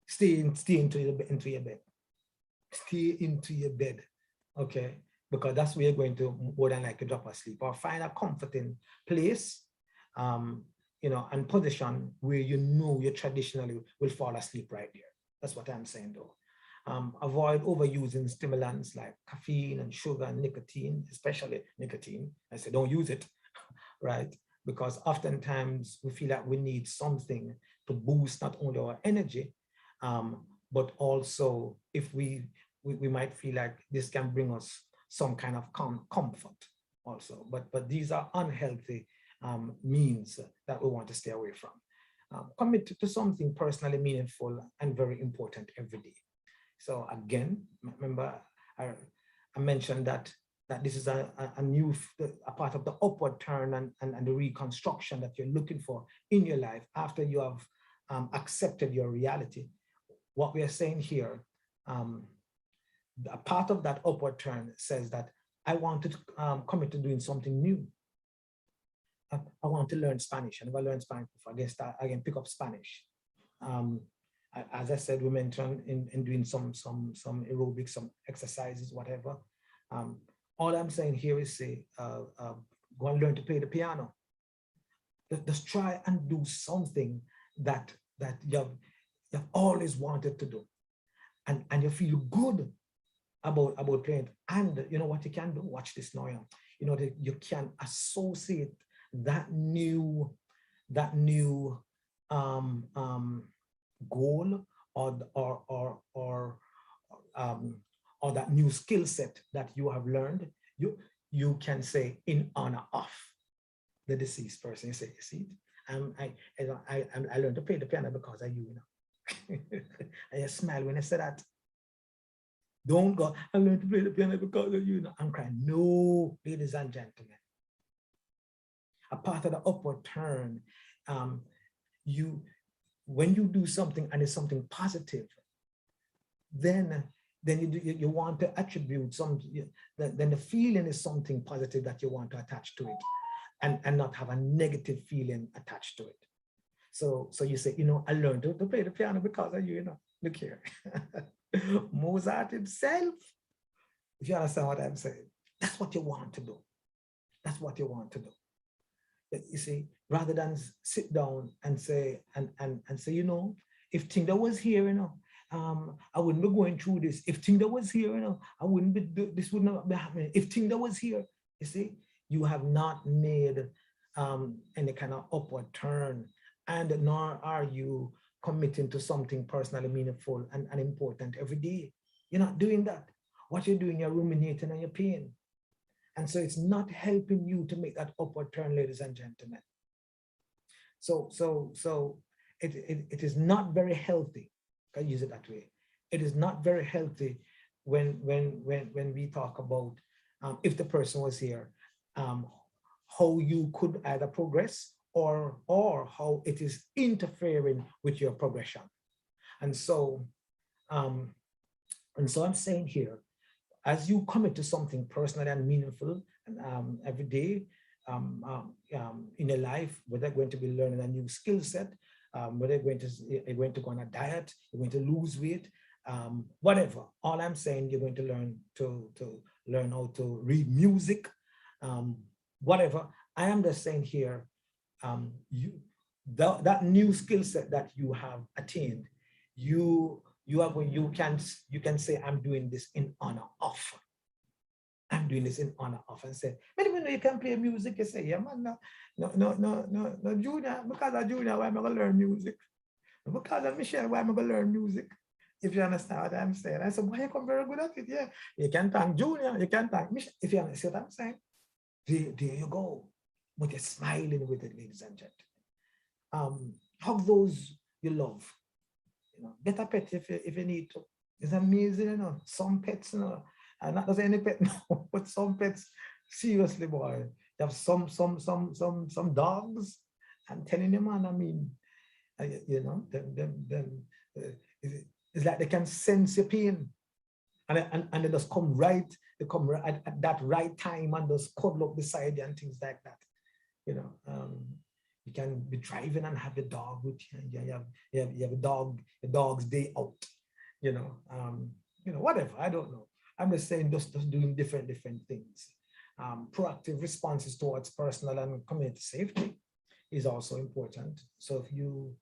stay into your bed. Stay into your bed, okay? Because that's where you're going to more than likely drop asleep, or find a comforting place, and position where you traditionally will fall asleep right there. That's what I'm saying though. Avoid overusing stimulants like caffeine and sugar and nicotine, especially nicotine. I say don't use it, right? Because oftentimes we feel like we need something to boost not only our energy, but also if we might feel like this can bring us some kind of comfort also. But these are unhealthy means that we want to stay away from. Commit to something personally meaningful and very important every day. So again, remember I mentioned that this is a part of the upward turn and the reconstruction that you're looking for in your life after you have accepted your reality. What we are saying here, a part of that upward turn says that I want to commit to doing something new. I want to learn Spanish. I never learned Spanish before. I can pick up Spanish. As I said, we mentioned in doing some aerobics, some exercises, whatever. All I'm saying here is say, go and learn to play the piano. Just try and do something that you've always wanted to do, and you feel good about playing. And you know what you can do? Watch this now. You can associate that new goal or that new skill set that you have learned, you can say in honor of the deceased person. You say, you see, I learned to play the piano because of you, you know. And you smile when I say that. Don't go, I learned to play the piano because of you, you know. I'm crying. No, ladies and gentlemen. A part of the upward turn, when you do something and it's something positive, then you want to attribute then the feeling is something positive that you want to attach to it, and not have a negative feeling attached to it. So you say, you know, I learned to play the piano because of you, you know. Look here. Mozart himself, if you understand what I'm saying, that's what you want to do. That's what you want to do. You see, rather than sit down and say, you know, if Tinda was here, you know, I wouldn't be going through this. If Tinda was here, you know, I wouldn't be, this would not be happening. If Tinda was here, you see, you have not made any kind of upward turn, and nor are you committing to something personally meaningful and important every day. You're not doing that. What you're doing, you're ruminating on your pain. And so it's not helping you to make that upward turn, ladies and gentlemen. So it is not very healthy. I use it that way. It is not very healthy when we talk about if the person was here, how you could either progress or how it is interfering with your progression. And so I'm saying here, as you commit to something personal and meaningful every day in your life, whether you're going to be learning a new skill set, whether you're going to go on a diet, you're going to lose weight, whatever. All I'm saying, you're going to learn to learn how to read music, whatever. I am just saying here, that new skill set that you have attained, you can say, I'm doing this in honor of. I'm doing this in honor of, and say, but even though you can play music, you say, yeah, man, no, Junior, because of Junior, why am I gonna learn music? Because of Michelle, why am I gonna learn music? If you understand what I'm saying. I said, why you come very good at it? Yeah, you can thank Junior, you can thank Michelle. If you understand what I'm saying, there you go. But you're smiling with it, ladies and gentlemen. Hug those you love. You know, get a pet if you need to. It's amazing, you know. Some pets, you know, and not just any pet, no, but some pets, seriously, boy. You have some dogs. I'm telling you, man. I mean, you know, it's like they can sense your pain, and they just come right. They come at that right time and just cuddle up beside you and things like that. You know, you can be driving and have the dog with you. You have a dog's day out. You know, whatever. I don't know. I'm just saying, just doing different things. Proactive responses towards personal and community safety is also important. So if you,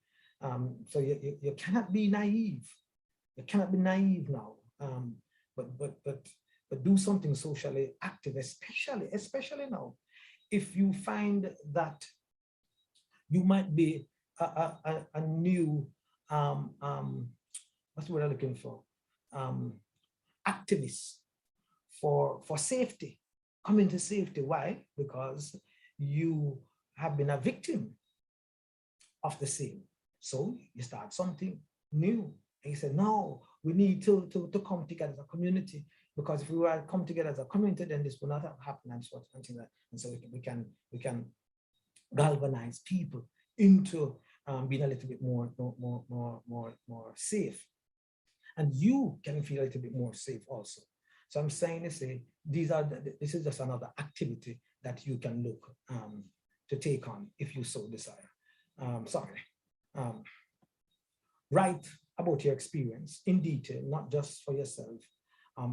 you cannot be naive. You cannot be naive now. But do something socially active, especially now. If you find that you might be a new, what's the word I'm looking for? Activist for safety, community safety. Why? Because you have been a victim of the same. So you start something new. And you say, no, we need to come together as a community, because if we were to come together as a community, then this will not have happened, and so on. And so we can galvanize people into being a little bit more safe. And you can feel a little bit more safe also. So I'm saying to say, this is just another activity that you can look to take on if you so desire. Write about your experience in detail, not just for yourself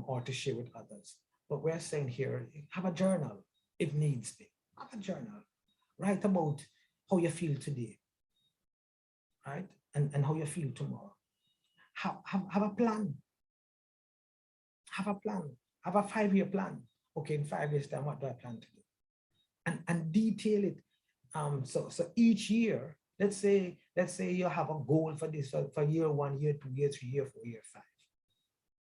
or to share with others. But we're saying here, have a journal if needs be. Have a journal. Write about how you feel today, right? And how you feel tomorrow. Have a plan. Have a plan. Have a 5-year plan. Okay, in 5 years' time, what do I plan to do? And detail it. So each year let's say you have a goal for this for year 1, year 2, year 3, year 4, year 5.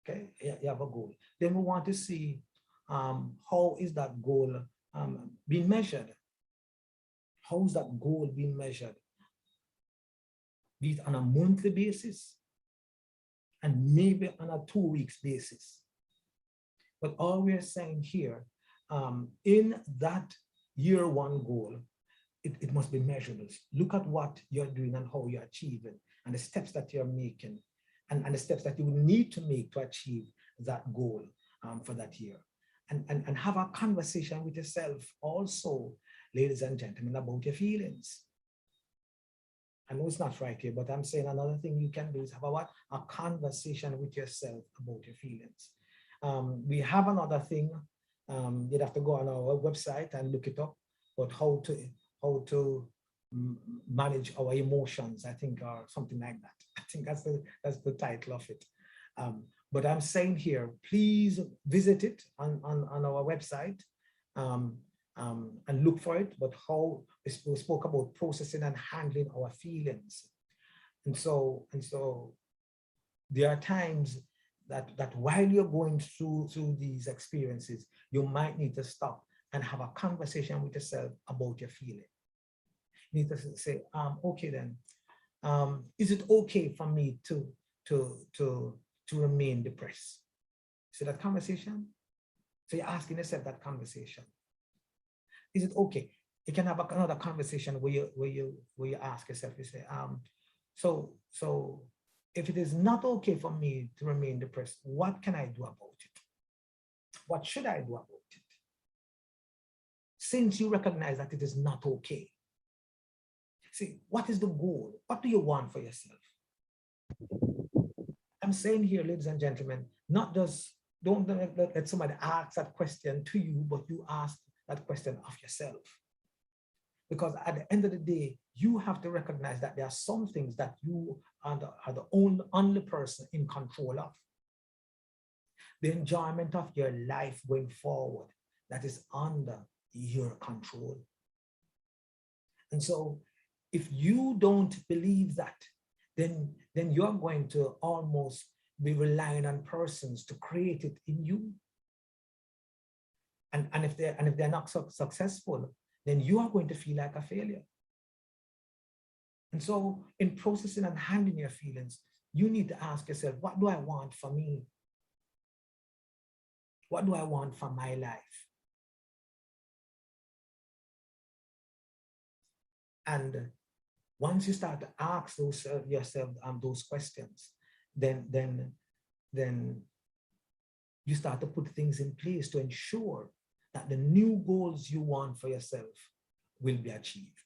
Okay, you have a goal. Then we want to see how is that goal being measured? How is that goal being measured? Be it on a monthly basis and maybe on a 2 weeks basis. But all we're saying here, in that year 1 goal, it must be measurable. Look at what you're doing and how you're achieving and the steps that you're making and the steps that you will need to make to achieve that goal for that year. And have a conversation with yourself also, ladies and gentlemen, about your feelings. I know it's not right here, but I'm saying another thing you can do is have a conversation with yourself about your feelings. We have another thing. You'd have to go on our website and look it up, but how to manage our emotions, I think, or something like that. I think that's the title of it. But I'm saying here, please visit it on our website and look for it. But how we spoke about processing and handling our feelings, and so there are times that while you're going through these experiences, you might need to stop and have a conversation with yourself about your feeling. You need to say, okay then, is it okay for me to remain depressed? So that conversation. So you're asking yourself that conversation. Is it okay? You can have another conversation where you ask yourself, you say, so if it is not okay for me to remain depressed, what can I do about it? What should I do about it? Since you recognize that it is not okay. See, what is the goal? What do you want for yourself? I'm saying here, ladies and gentlemen, don't let somebody ask that question to you, but you ask that question of yourself. Because at the end of the day, you have to recognize that there are some things that you are the only person in control of. The enjoyment of your life going forward, that is under your control. And so if you don't believe that, then you're going to almost be relying on persons to create it in you. And if they're not successful, then you are going to feel like a failure. And so in processing and handling your feelings, you need to ask yourself, what do I want for me? What do I want for my life? And once you start to ask yourself those questions, then you start to put things in place to ensure that the new goals you want for yourself will be achieved.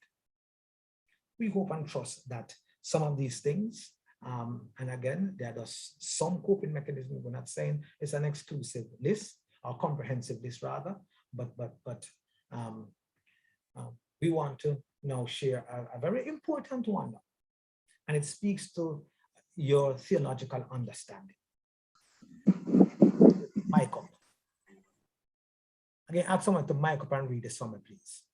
We hope and trust that some of these things, and again, there are some coping mechanisms. We're not saying it's an exclusive list or comprehensive list rather, but we want to now share a very important one, and it speaks to your theological understanding. Mic up. Again, ask someone to mic up and read this for me, please.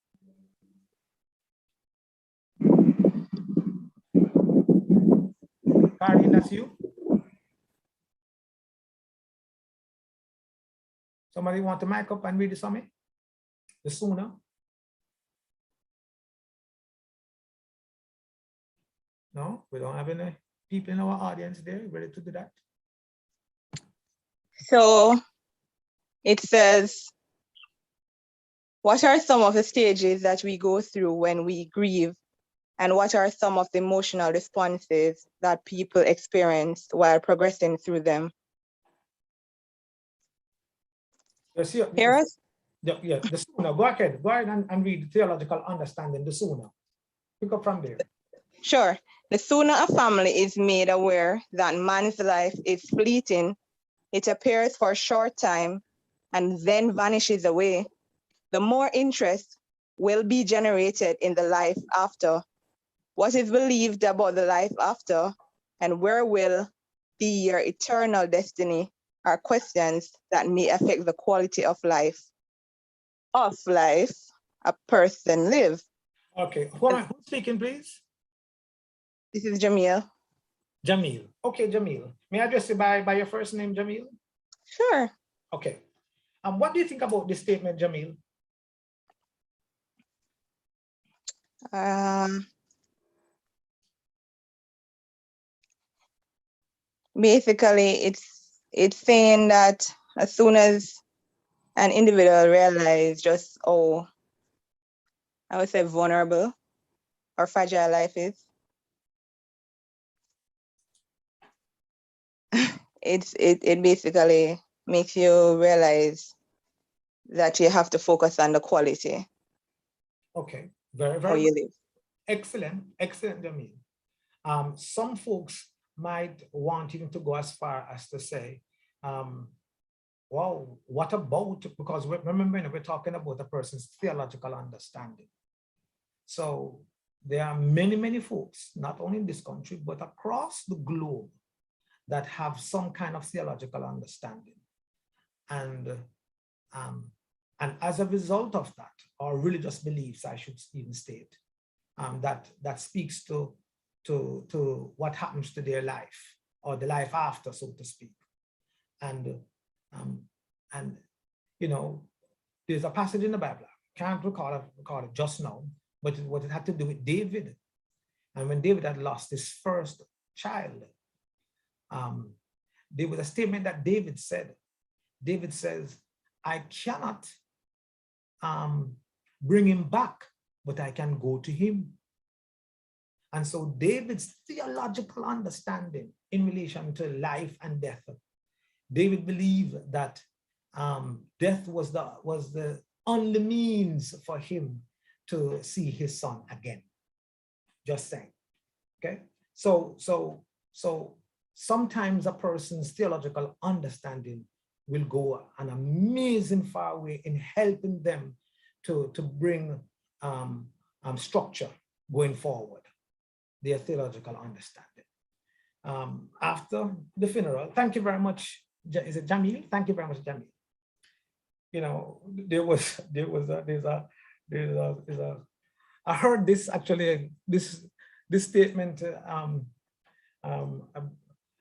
Karin, that's you? Somebody want to mic up and read this for me? The sooner. No, we don't have any people in our audience there ready to do that. So it says, what are some of the stages that we go through when we grieve? And what are some of the emotional responses that people experience while progressing through them? Yes, Here? the sooner. Go ahead and read the theological understanding, the sooner. Pick up from there. Sure. The sooner a family is made aware that man's life is fleeting, it appears for a short time and then vanishes away, the more interest will be generated in the life after. What is believed about the life after, and where will be your eternal destiny, are questions that may affect the quality of life a person lives. Okay, hold on. Who's speaking, please? This is Jamil. Jamil. Okay, Jamil. May I address you by your first name, Jamil? Sure. Okay. What do you think about this statement, Jamil? Basically, it's saying that as soon as an individual realizes just how, I would say, vulnerable or fragile life is, it basically makes you realize that you have to focus on the quality. Okay, very, How very you live. excellent, excellent, Jamil. Some folks might want even to go as far as to say, well, what about, because remember, we're talking about a person's theological understanding. So there are many, many folks, not only in this country, but across the globe that have some kind of theological understanding. And as a result of that, or religious beliefs, I should even state, that speaks to what happens to their life or the life after, so to speak. And you know, there's a passage in the Bible, I can't recall it just now, but what it had to do with David. And when David had lost his first child, there was a statement that David said. David says, I cannot bring him back, but I can go to him. And so David's theological understanding in relation to life and death, David believed that death was the only means for him to see his son again. Just saying. Okay. So sometimes a person's theological understanding will go an amazing far way in helping them to bring structure going forward, their theological understanding. After the funeral, thank you very much. Is it Jamil? Thank you very much, Jamil. You know, I heard this actually, this statement,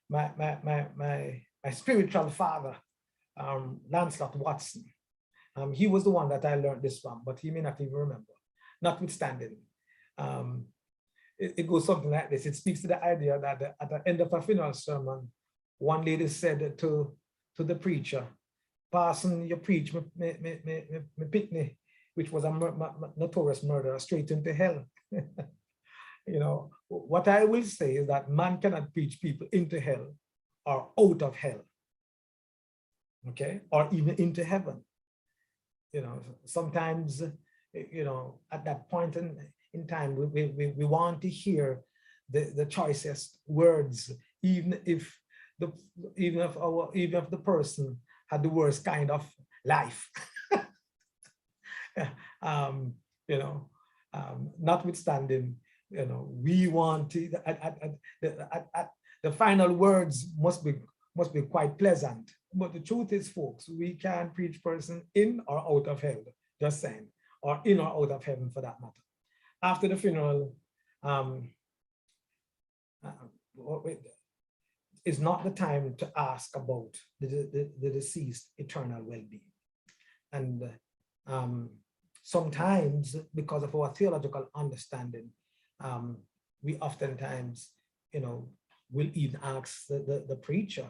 my spiritual father, Lancelot Watson, he was the one that I learned this from, but he may not even remember. Notwithstanding, it goes something like this. It speaks to the idea that at the end of a funeral sermon, one lady said to the preacher, "Parson, you preach me pitney," which was a notorious murderer, straight into hell. You know, what I will say is that man cannot preach people into hell or out of hell, okay, or even into heaven. You know, sometimes, you know, at that point in time, we want to hear the choicest words, even if the person had the worst kind of life. You know, notwithstanding, you know, we want to, the final words must be quite pleasant. But the truth is, folks, we can't preach person in or out of hell, just saying, or in or out of heaven for that matter. After the funeral, is not the time to ask about the deceased eternal well-being. And sometimes, because of our theological understanding, we oftentimes, you know, will even ask the preacher,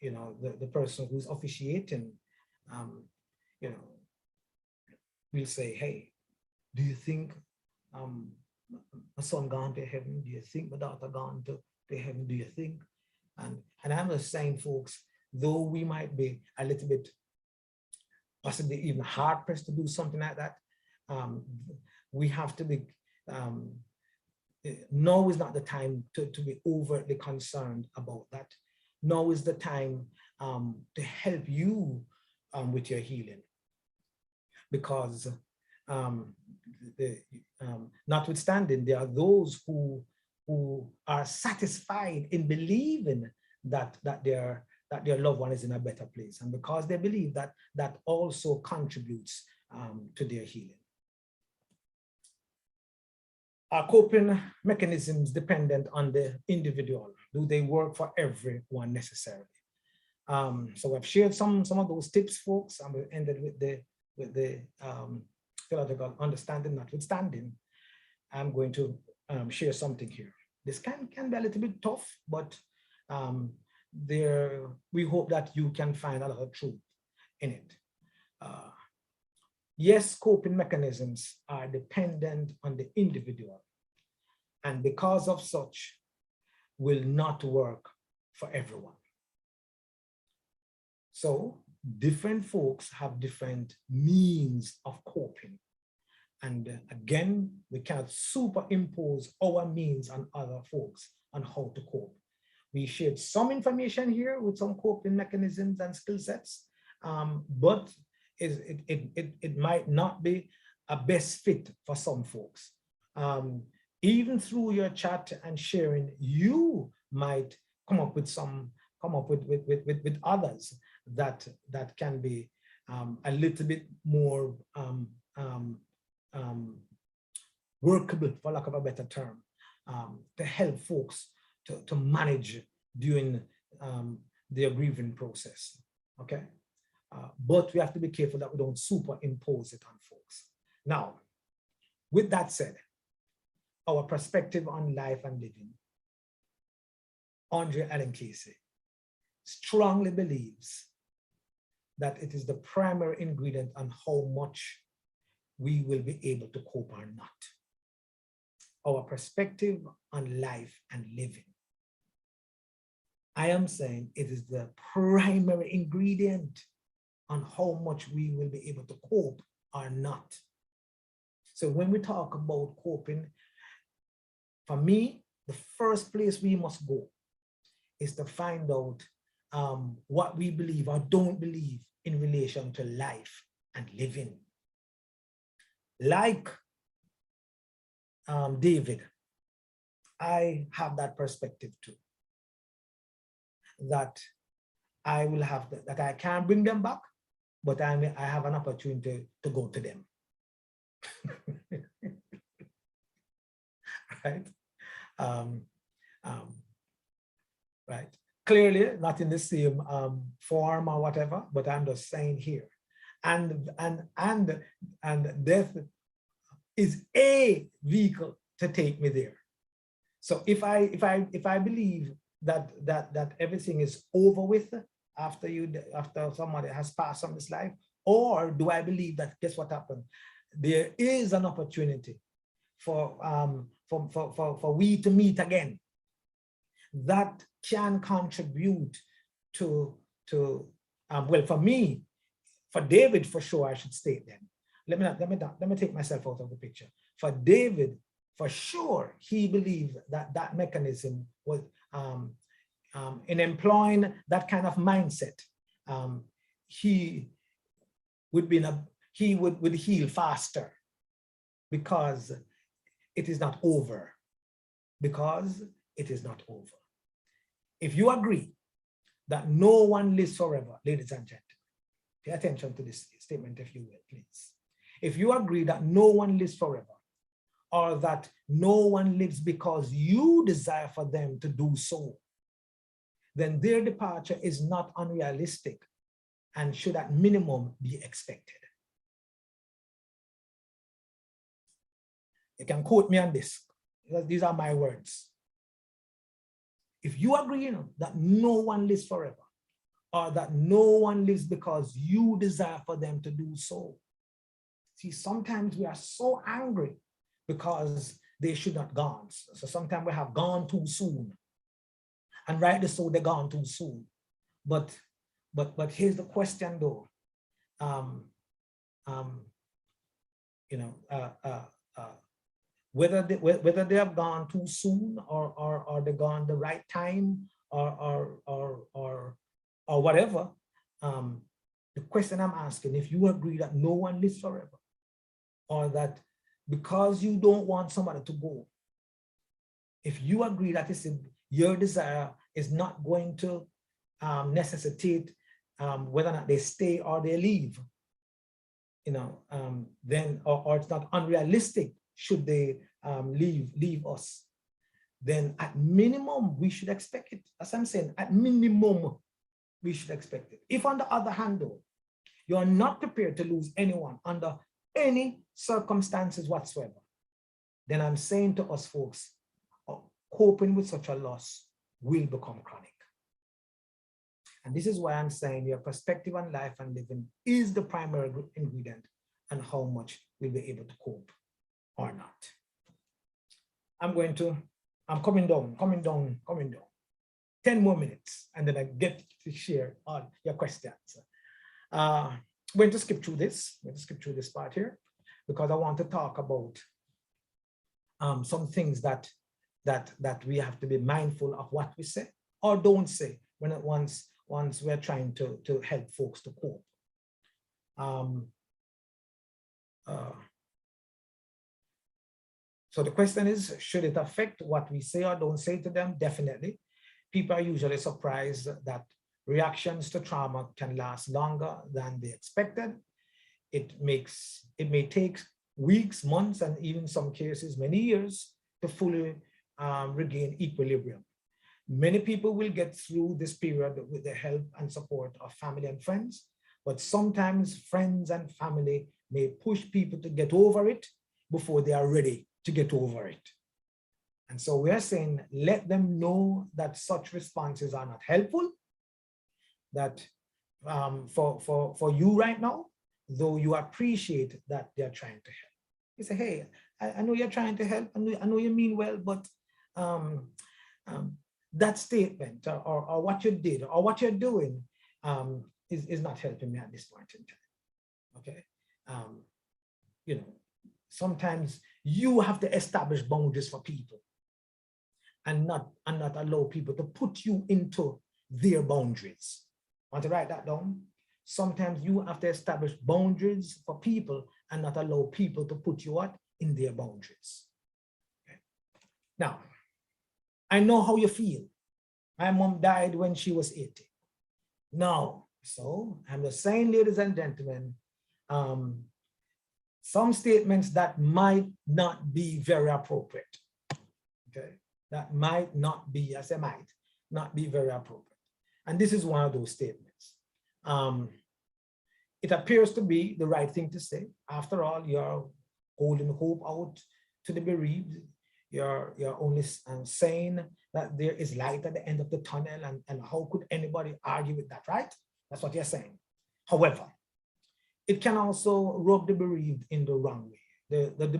you know, the person who's officiating, you know, we'll say, hey, do you think my son gone to heaven? Do you think my daughter gone to heaven? Do you think? And I'm just saying, folks, though we might be a little bit possibly even hard pressed to do something like that, we have to be, now is not the time to be overtly concerned about that. Now is the time to help you with your healing. Because notwithstanding, there are those who are satisfied in believing that their loved one is in a better place, and because they believe that also contributes to their healing. Are coping mechanisms dependent on the individual? Do they work for everyone necessarily? So I've shared some of those tips, folks, and we ended with the theological understanding notwithstanding. I'm going to share something here. This can be a little bit tough, but we hope that you can find a lot of truth in it. Yes, coping mechanisms are dependent on the individual, and because of such, will not work for everyone. So different folks have different means of coping. And again, we cannot superimpose our means on other folks on how to cope. We shared some information here with some coping mechanisms and skill sets, but it might not be a best fit for some folks. Even through your chat and sharing, you might come up with others that can be a little bit more workable, for lack of a better term, to help folks to manage during their grieving process. Okay, but we have to be careful that we don't superimpose it on folks. Now, with that said, our perspective on life and living, Andre Allen Casey strongly believes that it is the primary ingredient on how much we will be able to cope or not. Our perspective on life and living. I am saying it is the primary ingredient on how much we will be able to cope or not. So when we talk about coping, for me, the first place we must go is to find out what we believe or don't believe in relation to life and living. Like David, I have that perspective too. That I will have that I can't bring them back, but I have an opportunity to go to them. Right? Right. Clearly not in the same form or whatever, but I'm just saying here. And death is a vehicle to take me there. So if I believe that everything is over with after somebody has passed from this life, or do I believe that guess what happened? There is an opportunity for we to meet again. That can contribute to well, for me, for David, for sure, I should state then. Let me take myself out of the picture. For David, for sure, he believed that mechanism was in employing that kind of mindset. He would heal faster because it is not over. Because it is not over. If you agree that no one lives forever, ladies and gentlemen, pay attention to this statement if you will, please. If you agree that no one lives forever, or that no one lives because you desire for them to do so, then their departure is not unrealistic and should at minimum be expected. You can quote me on this, because these are my words. If you agree that no one lives forever, or that no one lives because you desire for them to do so. See, sometimes we are so angry because they should not gone. So sometimes we have gone too soon. And rightly so, they're gone too soon. But here's the question though. Whether they have gone too soon or they gone the right time or whatever, the question I'm asking, if you agree that no one lives forever, or that because you don't want somebody to go, if you agree that your desire is not going to necessitate whether or not they stay or they leave, then or it's not unrealistic should they leave us, then at minimum, we should expect it. As I'm saying, at minimum, we should expect it. If on the other hand, though, you are not prepared to lose anyone under any circumstances whatsoever, then I'm saying to us folks, coping with such a loss will become chronic. And this is why I'm saying your perspective on life and living is the primary ingredient and how much we'll be able to cope or not. I'm coming down. 10 more minutes, and then I get to share all your questions. I'm going to skip through this. I'm going to skip through this part here because I want to talk about some things that we have to be mindful of what we say or don't say once we're trying to help folks to cope. So the question is, should it affect what we say or don't say to them? Definitely. People are usually surprised that reactions to trauma can last longer than they expected. It may take weeks, months, and even some cases, many years to fully regain equilibrium. Many people will get through this period with the help and support of family and friends, but sometimes friends and family may push people to get over it before they are ready to get over it. And so we are saying, let them know that such responses are not helpful, that for you right now, though you appreciate that they're trying to help. You say, hey, I know you're trying to help, I know you mean well, but that statement or what you did or what you're doing is not helping me at this point in time, okay? You know, sometimes you have to establish boundaries for people and not allow people to put you into their boundaries. Want to write that down? Sometimes you have to establish boundaries for people and not allow people to put you in their boundaries. Okay. Now, I know how you feel. My mom died when she was 80. Now, so I'm just saying, ladies and gentlemen, some statements that might not be very appropriate. Okay, that might not be, I say might not be very appropriate. And this is one of those statements. It appears to be the right thing to say. After all, you're holding hope out to the bereaved. You're only saying that there is light at the end of the tunnel, and how could anybody argue with that, right? That's what you're saying. However, it can also rub the bereaved in the wrong way. The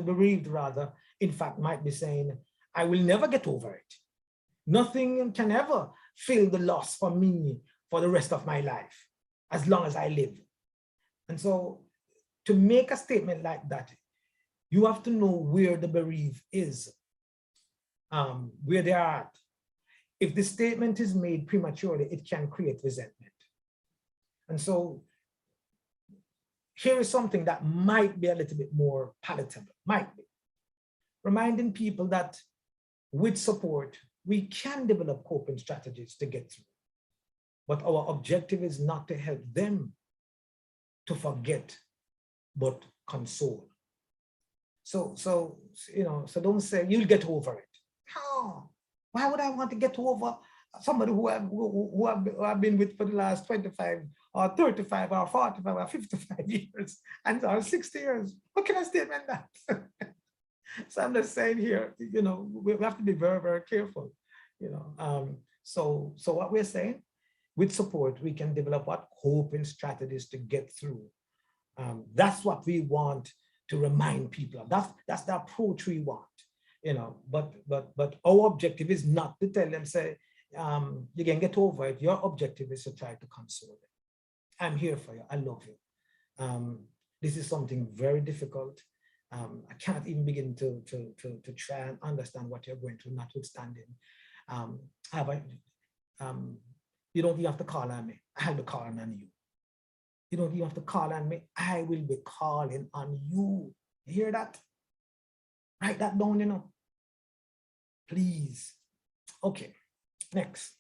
bereaved rather, in fact, might be saying, I will never get over it. Nothing can ever fill the loss for me for the rest of my life, as long as I live. And so to make a statement like that, you have to know where the bereaved is, where they are at. If the statement is made prematurely, it can create resentment. And so here is something that might be a little bit more palatable, might be. Reminding people that with support, we can develop coping strategies to get through. But our objective is not to help them to forget, but console. So don't say you'll get over it. No, why would I want to get over somebody who I've been with for the last 25 or 35 or 45 or 55 years and or 60 years? What can I statement that? So I'm just saying here, we have to be very, very careful, So what we're saying, with support, we can develop coping strategies to get through. That's what we want to remind people of. That's the approach we want, but our objective is not to tell them, say, you can get over it. Your objective is to try to console them. I'm here for you. I love you. This is something very difficult. I can't even begin to try and understand what you're going through, notwithstanding. You don't even have to call on me. I'll be calling on you. You don't even have to call on me. I will be calling on you. You hear that? Write that down, Please. Okay, next.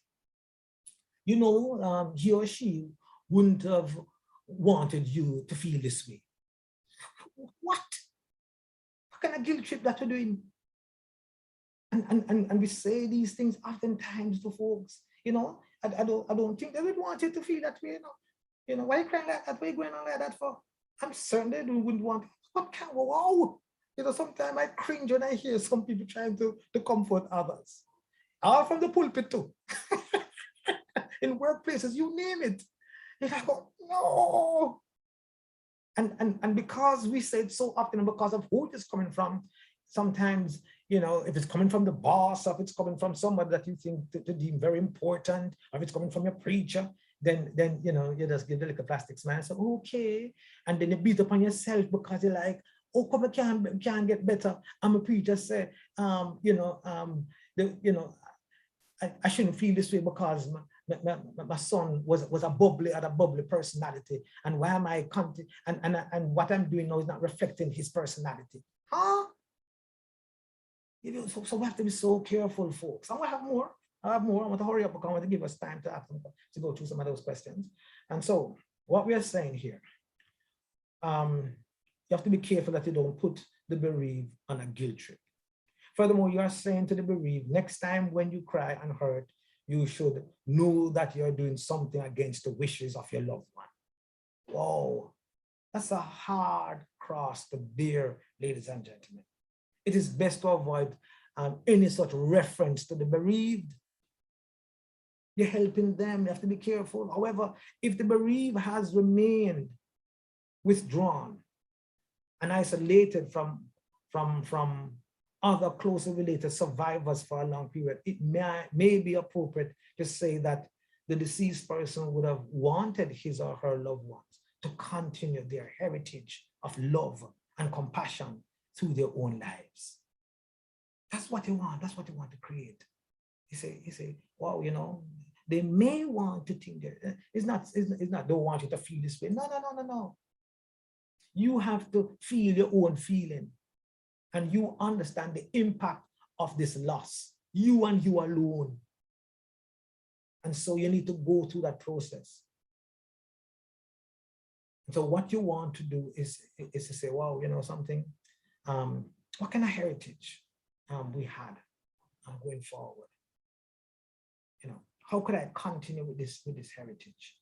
He or she wouldn't have wanted you to feel this way. What kind of guilt trip that we're doing? And we say these things oftentimes to folks, you know. I don't think they would want you to feel that way, you know. You know, why you crying like that? Why you going on like that for? I'm certain they wouldn't want. What kind of wow? You know, sometimes I cringe when I hear some people trying to comfort others. All from the pulpit too. In workplaces, you name it. And I go, no. And because we say it so often, and because of who it is coming from, sometimes, you know, if it's coming from the boss, or if it's coming from somebody that you think to deem very important, or if it's coming from your preacher, then you know, you just give the little plastic smile. So okay, and then you beat upon yourself because you're like, oh, come, I can't get better. I'm a preacher, say, you know, I shouldn't feel this way because my son was a bubbly personality, and why am I and what I'm doing now is not reflecting his personality. Huh? You know, so we have to be so careful, folks. And I have more. I want to hurry up because I want to give us time to ask them, to go through some of those questions. And so what we are saying here, you have to be careful that you don't put the bereaved on a guilt trip. Furthermore, you are saying to the bereaved, next time when you cry and hurt, you should know that you're doing something against the wishes of your loved one. Whoa, that's a hard cross to bear, ladies and gentlemen. It is best to avoid any such reference to the bereaved. You're helping them, you have to be careful. However, if the bereaved has remained withdrawn and isolated from other closely related survivors for a long period, it may be appropriate to say that the deceased person would have wanted his or her loved ones to continue their heritage of love and compassion through their own lives. That's what they want. That's what they want to create. You say, wow, you know, they may want to think that it's not don't want you to feel this way. No. You have to feel your own feeling, and you understand the impact of this loss. You and you alone. And so you need to go through that process. So what you want to do is to say, wow, you know something, what kind of heritage we had going forward? You know, how could I continue with this heritage?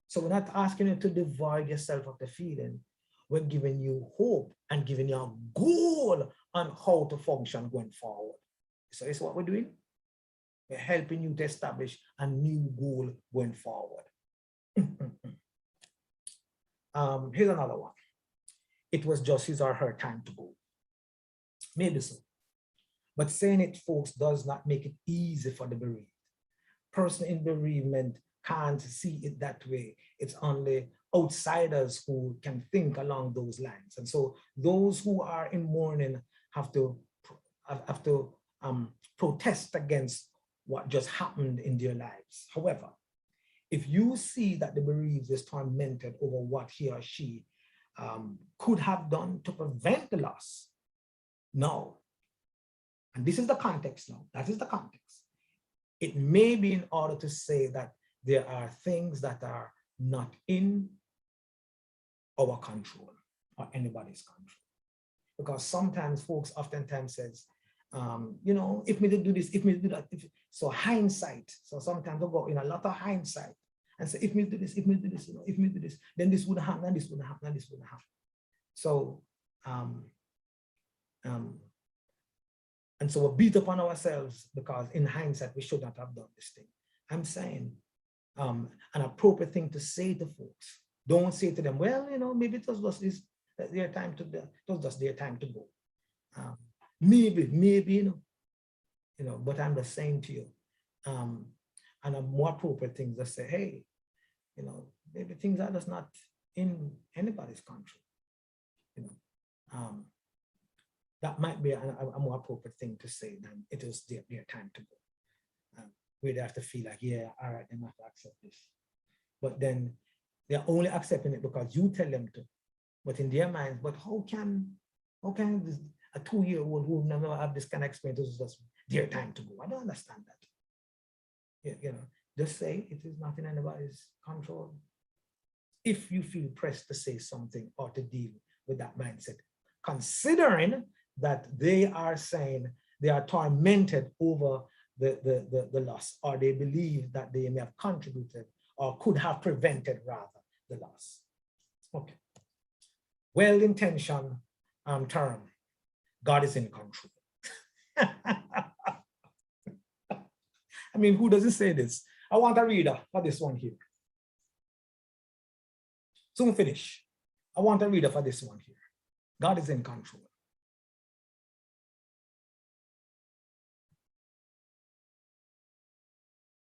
So we're not asking you to devoid yourself of the feeling. We're giving you hope and giving you a goal on how to function going forward. So it's what we're doing. We're helping you to establish a new goal going forward. Here's another one. It was just his or her time to go. Maybe so. But saying it, folks, does not make it easy for the bereaved. Person in bereavement can't see it that way. It's only outsiders who can think along those lines. And so those who are in mourning have to protest against what just happened in their lives. However, if you see that the bereaved is tormented over what he or she could have done to prevent the loss, no. And this is the context now. That is the context. It may be in order to say that there are things that are not in our control or anybody's control. Because sometimes folks oftentimes says, you know, if me to do this, if me to do that. So hindsight. So sometimes they'll go in a lot of hindsight and say, if me do this, if me do this, you know, if me do this, then this would happen, and this would happen, and this would happen. So, and so we beat upon ourselves because in hindsight, we should not have done this thing. I'm saying an appropriate thing to say to folks. Don't say to them, well, you know, maybe it was just their time to it was just their time to go. Maybe, you know, but I'm just saying to you, and a more appropriate thing to say, hey, you know, maybe things are just not in anybody's control. You know, that might be a more appropriate thing to say than it is their time to go. Where they have to feel like, yeah, all right, they have to accept this. But then they're only accepting it because you tell them to. But in their minds, but how can this, a 2-year-old who never have this kind of experience, is just their time to go? I don't understand that. You know, just say it is not in anybody's control. If you feel pressed to say something or to deal with that mindset, considering that they are saying they are tormented over the loss, or they believe that they may have contributed or could have prevented rather the loss. Okay. Well-intentioned term. God is in control. I mean, who doesn't say this? I want a reader for this one here. Soon finish. I want a reader for this one here. God is in control.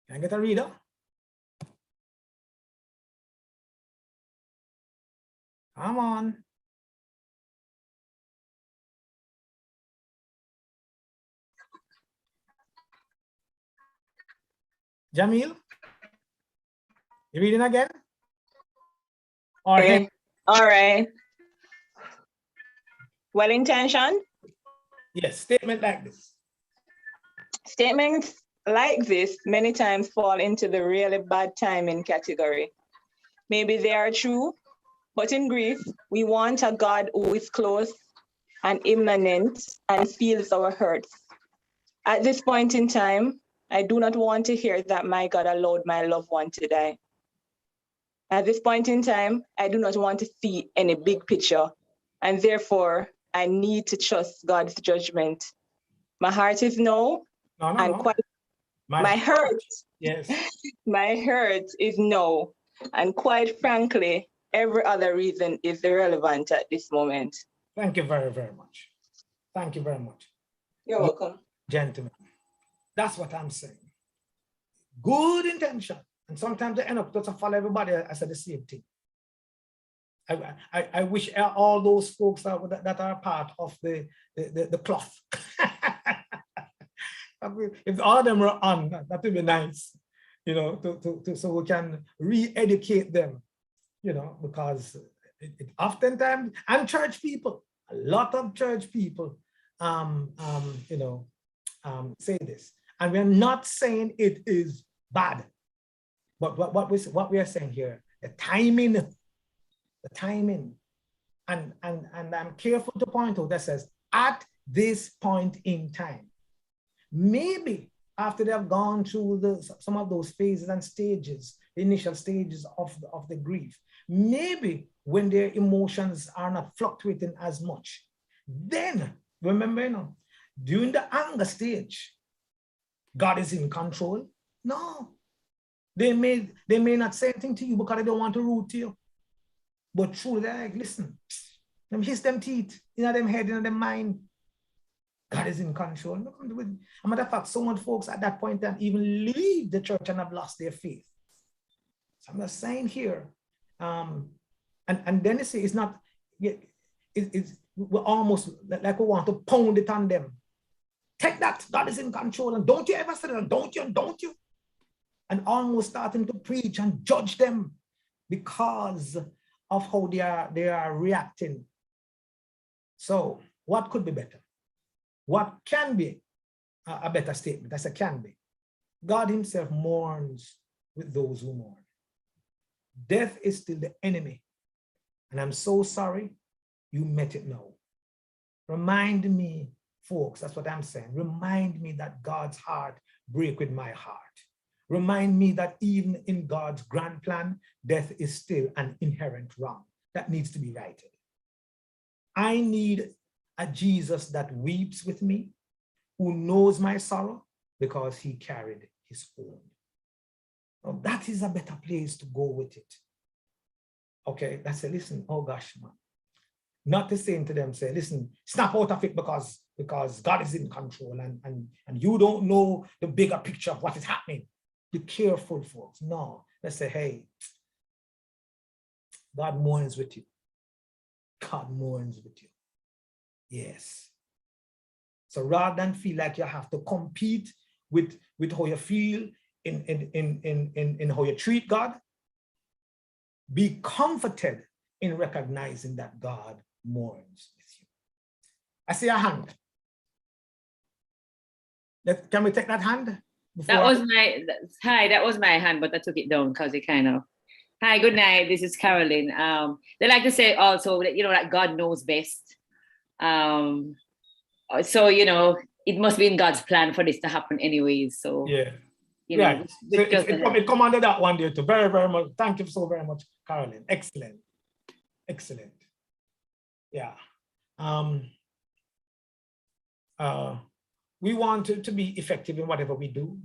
Can I get a reader? Come on. Jamil? You reading again? Or Okay. All right. Well-intentioned. yes, statement like this. Statements like this many times fall into the really bad timing category. Maybe they are true, but in grief, we want a God who is close and immanent and feels our hurts. At this point in time, I do not want to hear that my God allowed my loved one to die. At this point in time, I do not want to see any big picture, and therefore, I need to trust God's judgment. My heart is no, and quite my hurt. Yes. My hurt is no, and quite frankly, every other reason is irrelevant at this moment. Thank you very, very much. Thank you very much. You're welcome. Gentlemen, that's what I'm saying. Good intention. And sometimes they end up to follow everybody as the same thing. I wish all those folks that are part of the cloth. If all of them are on, that would be nice, you know, so we can re-educate them, you know, because it oftentimes, and church people, a lot of church people, you know, say this. And we're not saying it is bad, but what we are saying here, the timing, and I'm careful to point out that says, at this point in time, maybe after they have gone through some of those phases and stages, the initial stages of the grief, maybe when their emotions are not fluctuating as much, then remember, you know, during the anger stage, God is in control. No, they may not say anything to you because they don't want to root to you, but truly they're like, listen, them hiss them teeth, in them head, in them mind. God is in control. As a matter of fact, so many folks at that point that even leave the church and have lost their faith. So I'm just saying here, and then you see, it's not, we're almost like we want to pound it on them. Take that, God is in control, and don't you ever say that, don't you? And almost starting to preach and judge them because of how they are reacting. So what could be better? What can be a better statement? I said can be. God himself mourns with those who mourn. Death is still the enemy. And I'm so sorry you met it now. Remind me, folks, that's what I'm saying. Remind me that God's heart breaks with my heart. Remind me that even in God's grand plan, death is still an inherent wrong that needs to be righted. I need a Jesus that weeps with me, who knows my sorrow because he carried his own. Now, that is a better place to go with it. Okay, that's a listen, oh gosh, man. Not to say to them, say, listen, snap out of it because God is in control and you don't know the bigger picture of what is happening. Be careful, folks. No, let's say, hey, God mourns with you. God mourns with you. Yes. So rather than feel like you have to compete with how you feel in how you treat God, be comforted in recognizing that God mourns with you. I see a hand. Can we take that hand? That was my hand, but I took it down because it kind of. Hi, good night. This is Carolyn. They like to say also that, you know, that God knows best. So, you know, it must be in God's plan for this to happen anyways. So, Yeah. you know, Right. So it come under that one there too. Very, very much. Thank you so very much, Carolyn. Excellent. Excellent. Yeah. We want to be effective in whatever we do.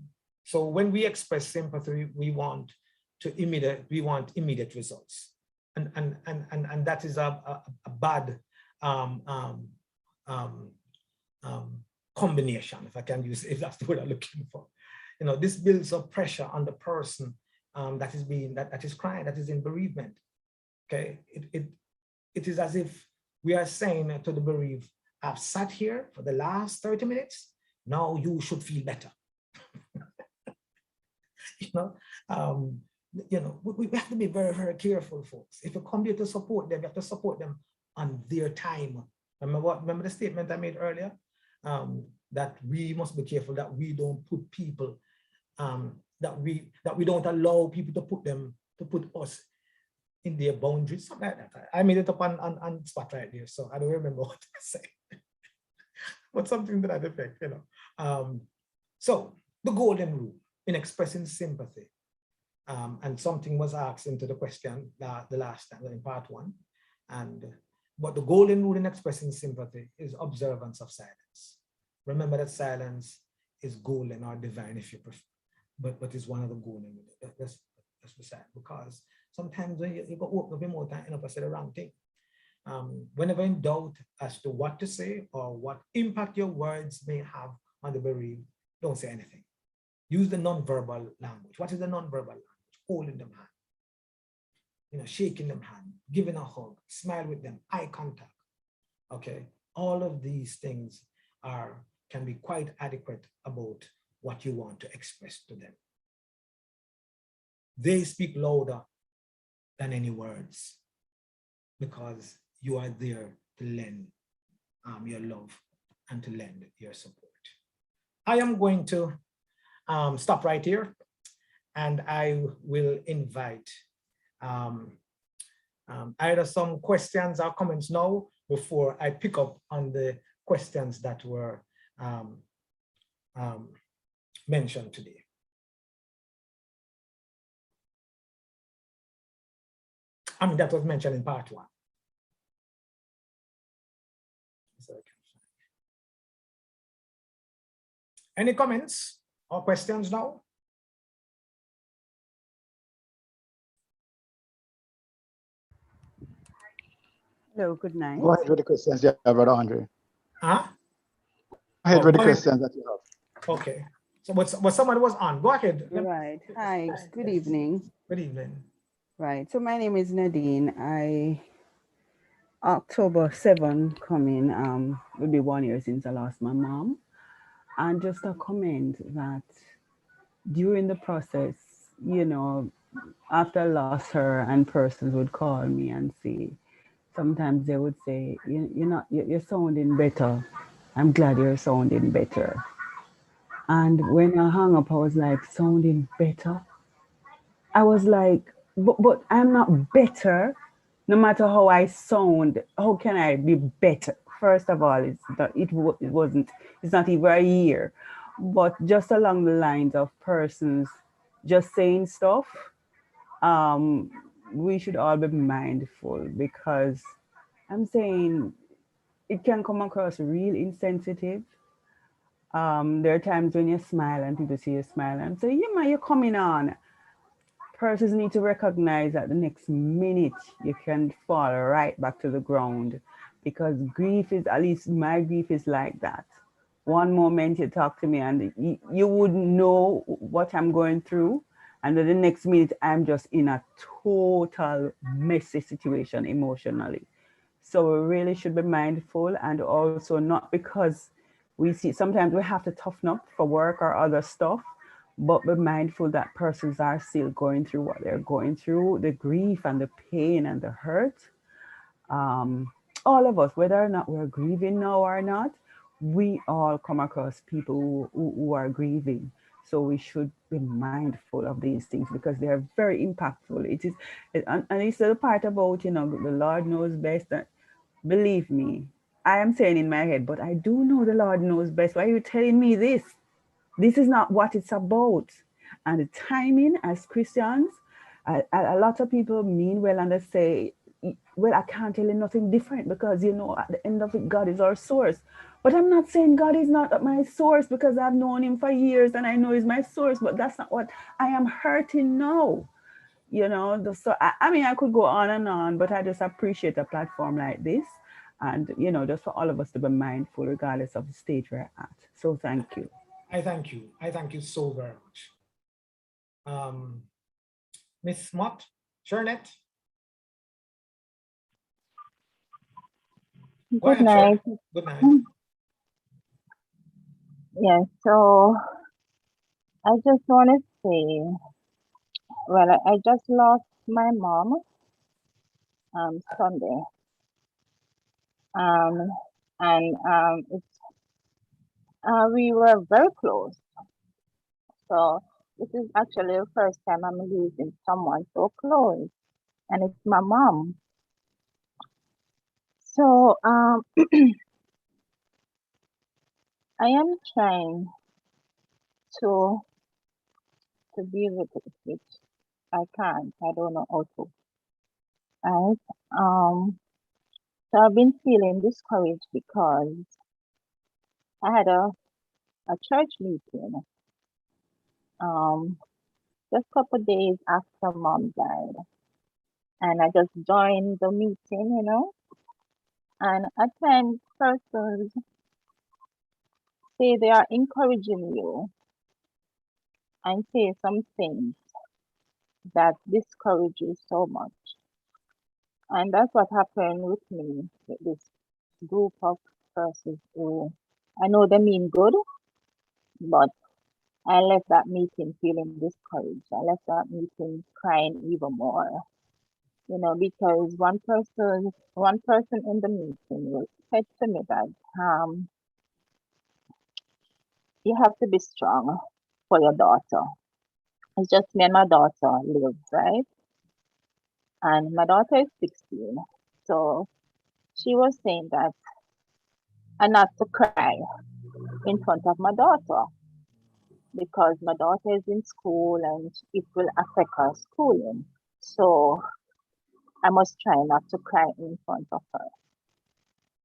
So when we express sympathy, we want immediate results. And that is a bad combination, if that's the word I'm looking for. You know, this builds up pressure on the person that is crying, that is in bereavement. Okay, it is as if we are saying to the bereaved, I've sat here for the last 30 minutes. Now you should feel better. You know, we have to be very, very careful, folks. If you come here to support them, you have to support them on their time. Remember the statement I made earlier? That we must be careful that we don't put people, that we don't allow people to put us in their boundaries, something like that. I made it up on spot right there, so I don't remember what I said. But something to that effect, you know. So the golden rule in expressing sympathy, and something was asked into the question the last time in part 1, but the golden rule in expressing sympathy is observance of silence. Remember that silence is golden or divine, if you prefer, but it's one of the golden. That's beside, because sometimes when you got woke up in more time, end up say the wrong thing. Whenever in doubt as to what to say or what impact your words may have on the bereaved, don't say anything. Use the non-verbal language. What is the non-verbal language? Holding them hand, you know, shaking them hand, giving a hug, smile with them, eye contact. Okay, all of these things can be quite adequate about what you want to express to them. They speak louder than any words, because you are there to lend your love and to lend your support. I am going to stop right here, and I will invite either some questions or comments now before I pick up on the questions that were mentioned today. I mean, that was mentioned in part 1. So any comments or questions now? Hello, good night. Go ahead with the questions, yeah, Brother Andre. Huh? Go ahead with the questions that you have. Okay. So what somebody was on, go ahead. Right. Hi, good evening. Good evening. Right. So my name is Nadine. October 7 coming, will be 1 year since I lost my mom. And just a comment that during the process, you know, after I lost her, and persons would call me and say, sometimes they would say, you're sounding better. I'm glad you're sounding better. And when I hung up, I was like, sounding better? I was like, but I'm not better. No matter how I sound, how can I be better? First of all, it's not even a year. But just along the lines of persons just saying stuff, we should all be mindful, because I'm saying it can come across real insensitive. There are times when you smile and people see you smile and say, yeah, man, you're coming on. Persons need to recognize that the next minute you can fall right back to the ground, because grief is, at least my grief is like that. One moment you talk to me and you wouldn't know what I'm going through, and then the next minute I'm just in a total messy situation emotionally. So we really should be mindful, and also not because we see, sometimes we have to toughen up for work or other stuff, but be mindful that persons are still going through what they're going through, the grief and the pain and the hurt. All of us, whether or not we're grieving now or not, we all come across people who are grieving. So we should be mindful of these things, because they are very impactful. And it's the part about, the Lord knows best. That, believe me, I am saying in my head, but I do know the Lord knows best. Why are you telling me this? This is not what it's about. And the timing as Christians, a lot of people mean well and they say, well, I can't tell you nothing different because, you know, at the end of it, God is our source. But I'm not saying God is not my source because I've known him for years and I know he's my source, but that's not what I am hurting now. You know, so I mean, I could go on, but I just appreciate a platform like this. And, you know, just for all of us to be mindful, regardless of the stage we're at. So thank you. I thank you. I thank you so very much. Miss Mott, Shernet. Good night. Good night. Yeah, so I just want to say, well, I just lost my mom Sunday. And we were very close. So this is actually the first time I'm losing someone so close, and it's my mom. So I am trying to deal with it, which I can't. I don't know how to. Right? So I've been feeling discouraged because I had a church meeting just a couple days after mom died. And I just joined the meeting, you know. And at times persons say they are encouraging you and say some things that discourage you so much. And that's what happened with me with this group of persons who I know they mean good, but I left that meeting feeling discouraged. I left that meeting crying even more, you know, because one person in the meeting said to me that you have to be strong for your daughter. It's just me and my daughter live, right? And my daughter is 16. So she was saying that and not to cry in front of my daughter because my daughter is in school and it will affect her schooling. So I must try not to cry in front of her.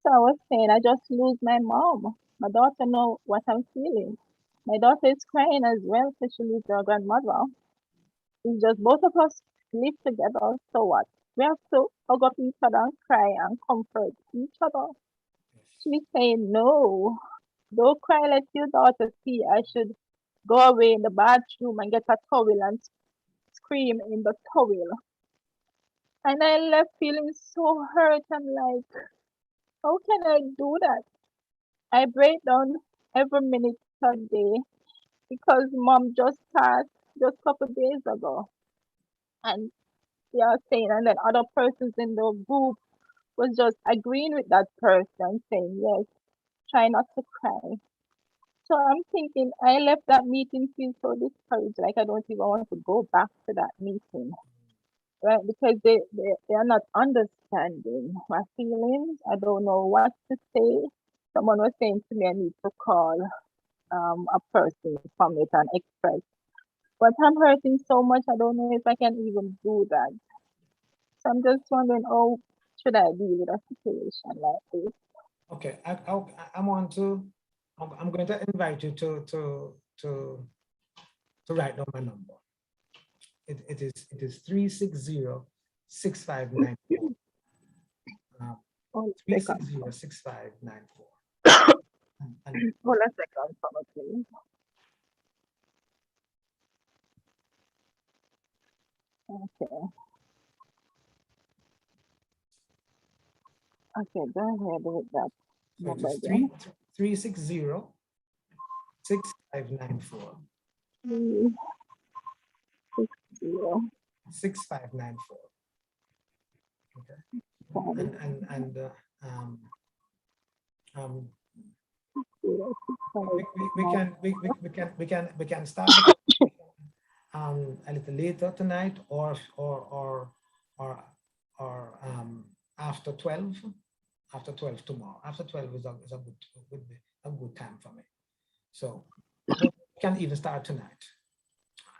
So I was saying I just lose my mom. My daughter know what I'm feeling. My daughter is crying as well because she lose her grandmother. It's just both of us live together. So what? We have to hug up each other and cry and comfort each other. She's saying, no, don't cry, let your daughter see. I should go away in the bathroom and get a towel and scream in the towel. And I left feeling so hurt. I'm like, how can I do that? I break down every minute per day because mom just passed just a couple days ago. And they are saying, and then other persons in the group was just agreeing with that person, saying, yes, try not to cry. So I'm thinking, I left that meeting feeling so discouraged, like I don't even want to go back to that meeting, right? Because they are not understanding my feelings. I don't know what to say. Someone was saying to me, I need to call a person from it and express. But I'm hurting so much, I don't know if I can even do that. So I'm just wondering, oh, should I deal with a situation like this? Okay, I'm going to invite you to write down my number. It is 360-6594. 360-6594. Hold a second, probably. Okay. Okay, go ahead with that. So it is 360-6594. 6594. Okay. We can start a little later tonight or after 12. after 12 tomorrow. After 12 is a good time for me. So we can even start tonight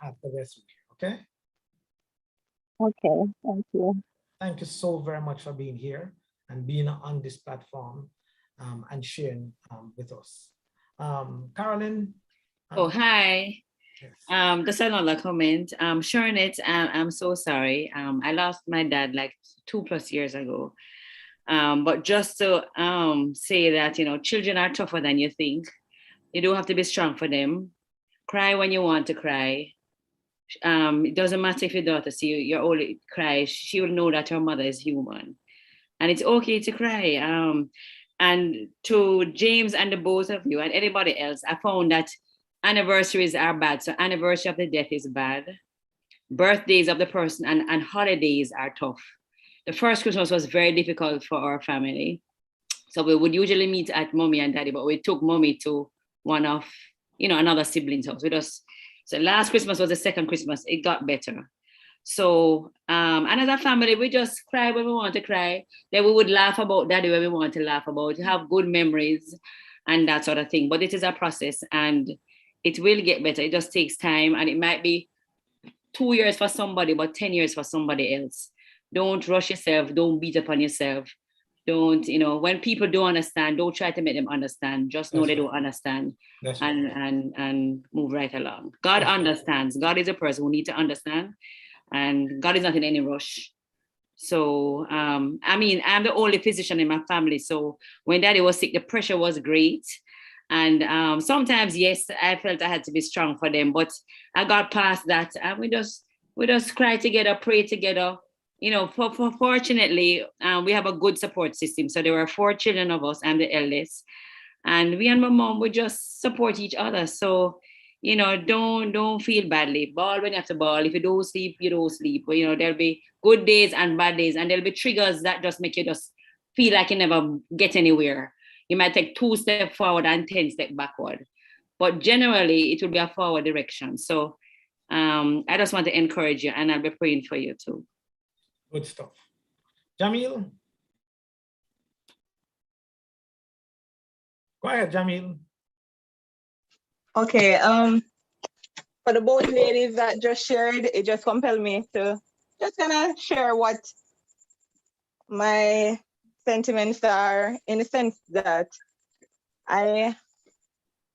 after this week, okay? Okay, thank you. Thank you so very much for being here and being on this platform and sharing with us. Carolyn. Oh, hi. Yes. Just another comment. Sharonette, I'm so sorry. I lost my dad like 2+ years ago. But just to say that, you know, children are tougher than you think. You don't have to be strong for them. Cry when you want to cry. It doesn't matter if your daughter see you only cry, she will know that her mother is human. And it's okay to cry. And to James and the both of you and anybody else, I found that anniversaries are bad. So anniversary of the death is bad. Birthdays of the person and holidays are tough. The first Christmas was very difficult for our family. So we would usually meet at mommy and daddy, but we took mommy to one of, you know, another sibling's house with us. So last Christmas was the second Christmas. It got better. So, and as a family, we just cry when we want to cry. Then we would laugh about daddy when we want to laugh about, have good memories and that sort of thing. But it is a process and it will get better. It just takes time, and it might be 2 years for somebody, but 10 years for somebody else. Don't rush yourself. Don't beat up on yourself. Don't, you know, when people don't understand, don't try to make them understand. Just know That's they right. don't understand. That's and, right. and move right along. God That's right. understands. God is a person who needs to understand, and God is not in any rush. So, I mean, I'm the only physician in my family. So when daddy was sick, the pressure was great. And sometimes, yes, I felt I had to be strong for them, but I got past that. And we just cry together, pray together. You know, fortunately, we have a good support system. So there were 4 children of us. I'm the eldest. And we and my mom would just support each other. So, you know, don't feel badly. Bawl when you have to bawl. If you don't sleep, you don't sleep. But, you know, there'll be good days and bad days. And there'll be triggers that just make you just feel like you never get anywhere. You might take 2 steps forward and 10 steps backward. But generally, it will be a forward direction. So I just want to encourage you, and I'll be praying for you too. Good stuff. Jamil? Go ahead, Jamil. Okay, for the both ladies that just shared, it just compelled me to just kind of share what my sentiments are, in the sense that I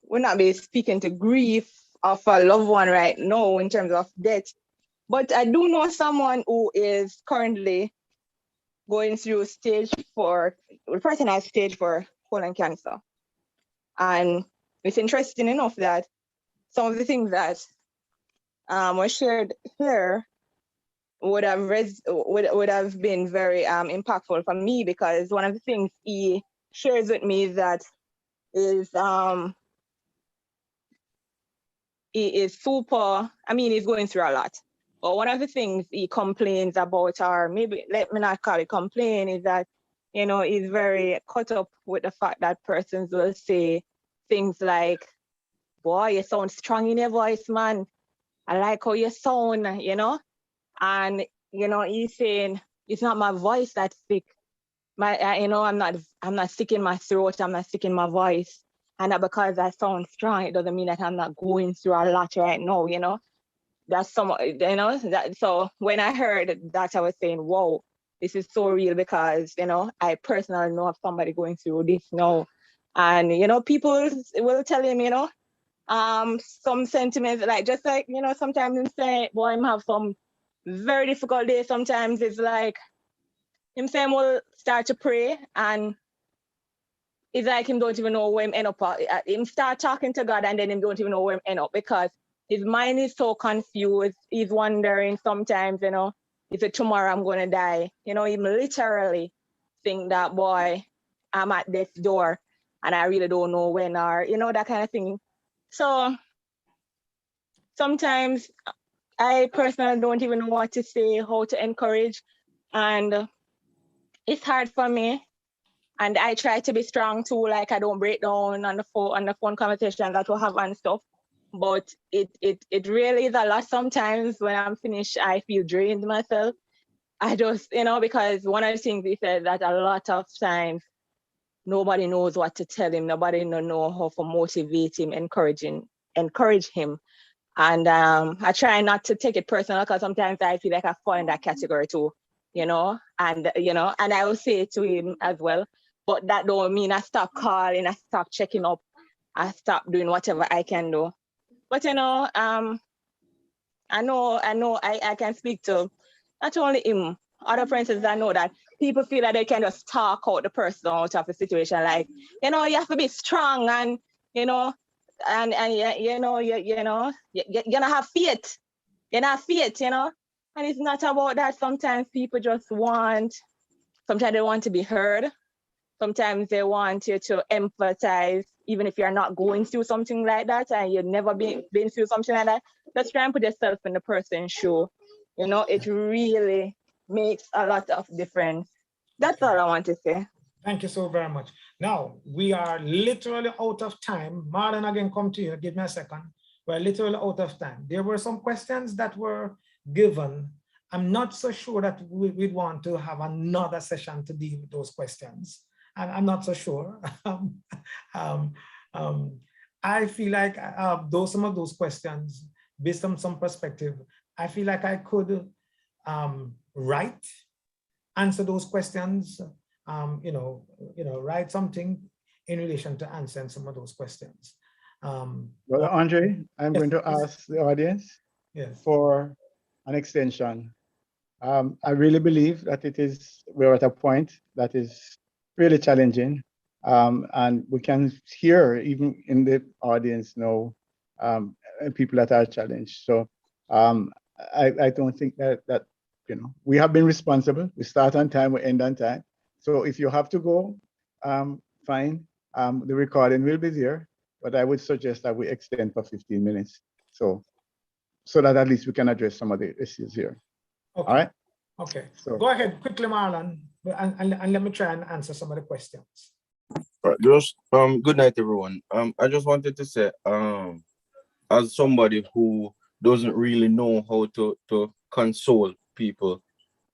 will not be speaking to grief of a loved one right now in terms of death, but I do know someone who is currently going through stage 4, the person has stage 4 colon cancer. And it's interesting enough that some of the things that were shared here would have been very impactful for me, because one of the things he shares with me that is he is super, I mean, he's going through a lot. But one of the things he complains about, or maybe let me not call it complain, is that, you know, he's very caught up with the fact that persons will say things like, boy, you sound strong in your voice, man. I like how you sound, you know? And, you know, he's saying, it's not my voice that's sick. You know, I'm not sick in my throat. I'm not sick in my voice. And that because I sound strong, it doesn't mean that I'm not going through a lot right now, you know? That's you know, so when I heard that, I was saying, whoa, this is so real, because, you know, I personally know of somebody going through this now. And, you know, people will tell him, you know, some sentiments, like, just like, you know, sometimes him say, boy, him have some very difficult days. Sometimes it's like, him say him will start to pray, and it's like him don't even know where him end up. Him start talking to God, and then him don't even know where him end up, because his mind is so confused. He's wondering sometimes, you know, if it tomorrow I'm going to die. You know, he literally think that, boy, I'm at death's door and I really don't know when, or, you know, that kind of thing. So sometimes I personally don't even know what to say, how to encourage. And it's hard for me. And I try to be strong too, like I don't break down on the phone conversation that we'll have and stuff. But it really is a lot. Sometimes when I'm finished, I feel drained myself. I just, you know, because one of the things he said that a lot of times nobody knows what to tell him. Nobody know how to motivate him, encourage him. And I try not to take it personal, because sometimes I feel like I fall in that category too, and I will say it to him as well. But that don't mean I stop calling, I stop checking up, I stop doing whatever I can do. But I know I can speak to not only him, other friends. I know that people feel that they can just talk out the person out of the situation. Like, you have to be strong, and you gonna have faith. Have faith, and it's not about that. Sometimes people just sometimes they want to be heard. Sometimes they want you to empathize, even if you're not going through something like that and you've never been through something like that. Just try and put yourself in the person's shoe. It really makes a lot of difference. That's all I want to say. Thank you so very much. Now, we are literally out of time. Marlon, again, come to you. Give me a second. We're literally out of time. There were some questions that were given. I'm not so sure that we'd want to have another session to deal with those questions. And I'm not so sure. I feel like some of those questions, based on some perspective, I feel like I could answer those questions, write something in relation to answering some of those questions. Brother Andre, I'm going to ask the audience for an extension. I really believe that we're at a point that is really challenging, and we can hear even in the audience now people that are challenged. So I don't think that we have been responsible. We start on time, we end on time. So if you have to go, fine. The recording will be there, but I would suggest that we extend for 15 minutes, so that at least we can address some of the issues here. Okay. All right. Okay. So go ahead quickly, Marlon, and let me try and answer some of the questions. Right, just good night, everyone. I just wanted to say, as somebody who doesn't really know how to console people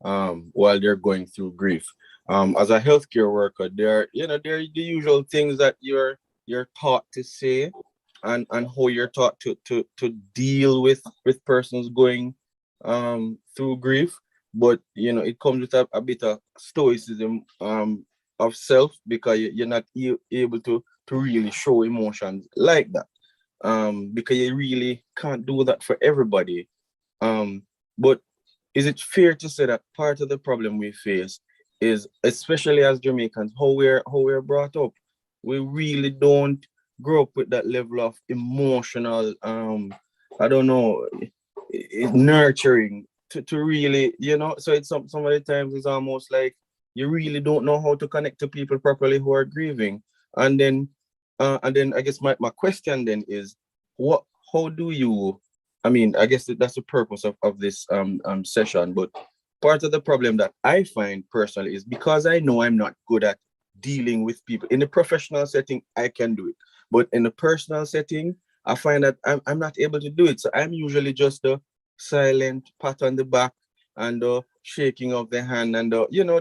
while they're going through grief, as a healthcare worker, there are the usual things that you're taught to say, and how you're taught to deal with persons going through grief. But it comes with a bit of stoicism of self, because you're not able to really show emotions like that, because you really can't do that for everybody. But is it fair to say that part of the problem we face is, especially as Jamaicans, how we're brought up? We really don't grow up with that level of emotional, nurturing to really, so it's some of the times it's almost like you really don't know how to connect to people properly who are grieving. And then I guess my question then is, how do you, I guess that's the purpose of this session, but part of the problem that I find personally is because I know I'm not good at dealing with people. In the professional setting, I can do it, but in the personal setting, I find that I'm not able to do it. So I'm usually just a silent pat on the back and shaking of the hand, and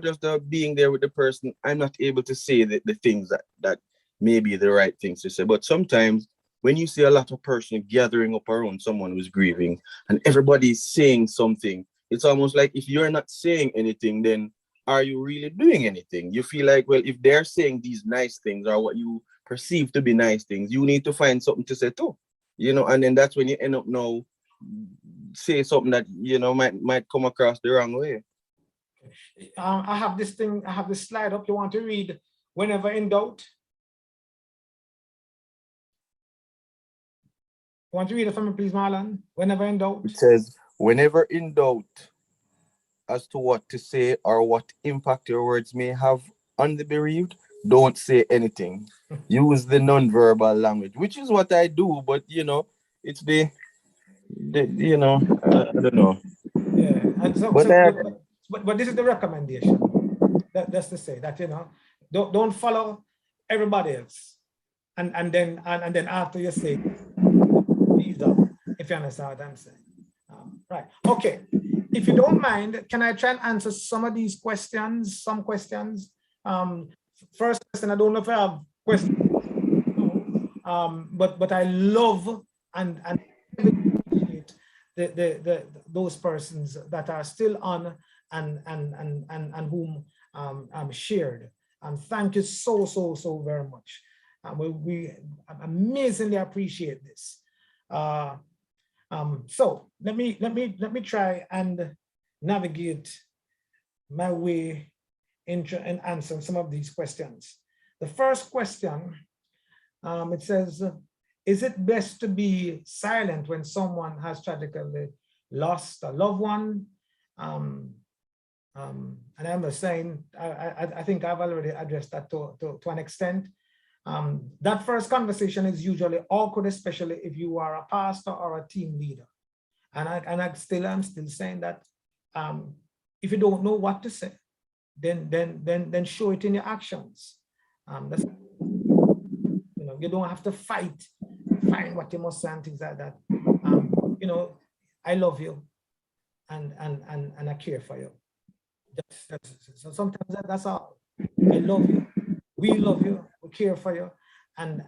just being there with the person. I'm not able to say the things that may be the right things to say. But sometimes when you see a lot of person gathering up around someone who's grieving and everybody's saying something, it's almost like if you're not saying anything, then are you really doing anything? You feel like, well, if they're saying these nice things or what you perceive to be nice things, you need to find something to say too, and then that's when you end up now say something that might come across the wrong way. I have this slide up. You want to read "Whenever in Doubt"? Want to read it for me, please, Marlon? Whenever in doubt. It says, whenever in doubt as to what to say or what impact your words may have on the bereaved, don't say anything. Use the non-verbal language, which is what I do, but it's the I don't know. Yeah, and but this is the recommendation. That's to say that don't follow everybody else, and then after you say, ease up, if you understand what I'm saying. Right. Okay. If you don't mind, can I try and answer some of these questions? Some questions. first question, I don't know if I have questions, but I love and appreciate those persons that are still on and whom shared. Thank you so very much. We amazingly appreciate this. So let me try and navigate my way into and answer some of these questions. The first question, it says, is it best to be silent when someone has tragically lost a loved one? And I'm saying, I think I've already addressed that to an extent. That first conversation is usually awkward, especially if you are a pastor or a team leader. And I'm still saying that if you don't know what to say, then show it in your actions. That's, you don't have to find what you must say and things like that. I love you and I care for you. So sometimes that's all. I love you. We love you. We care for you, and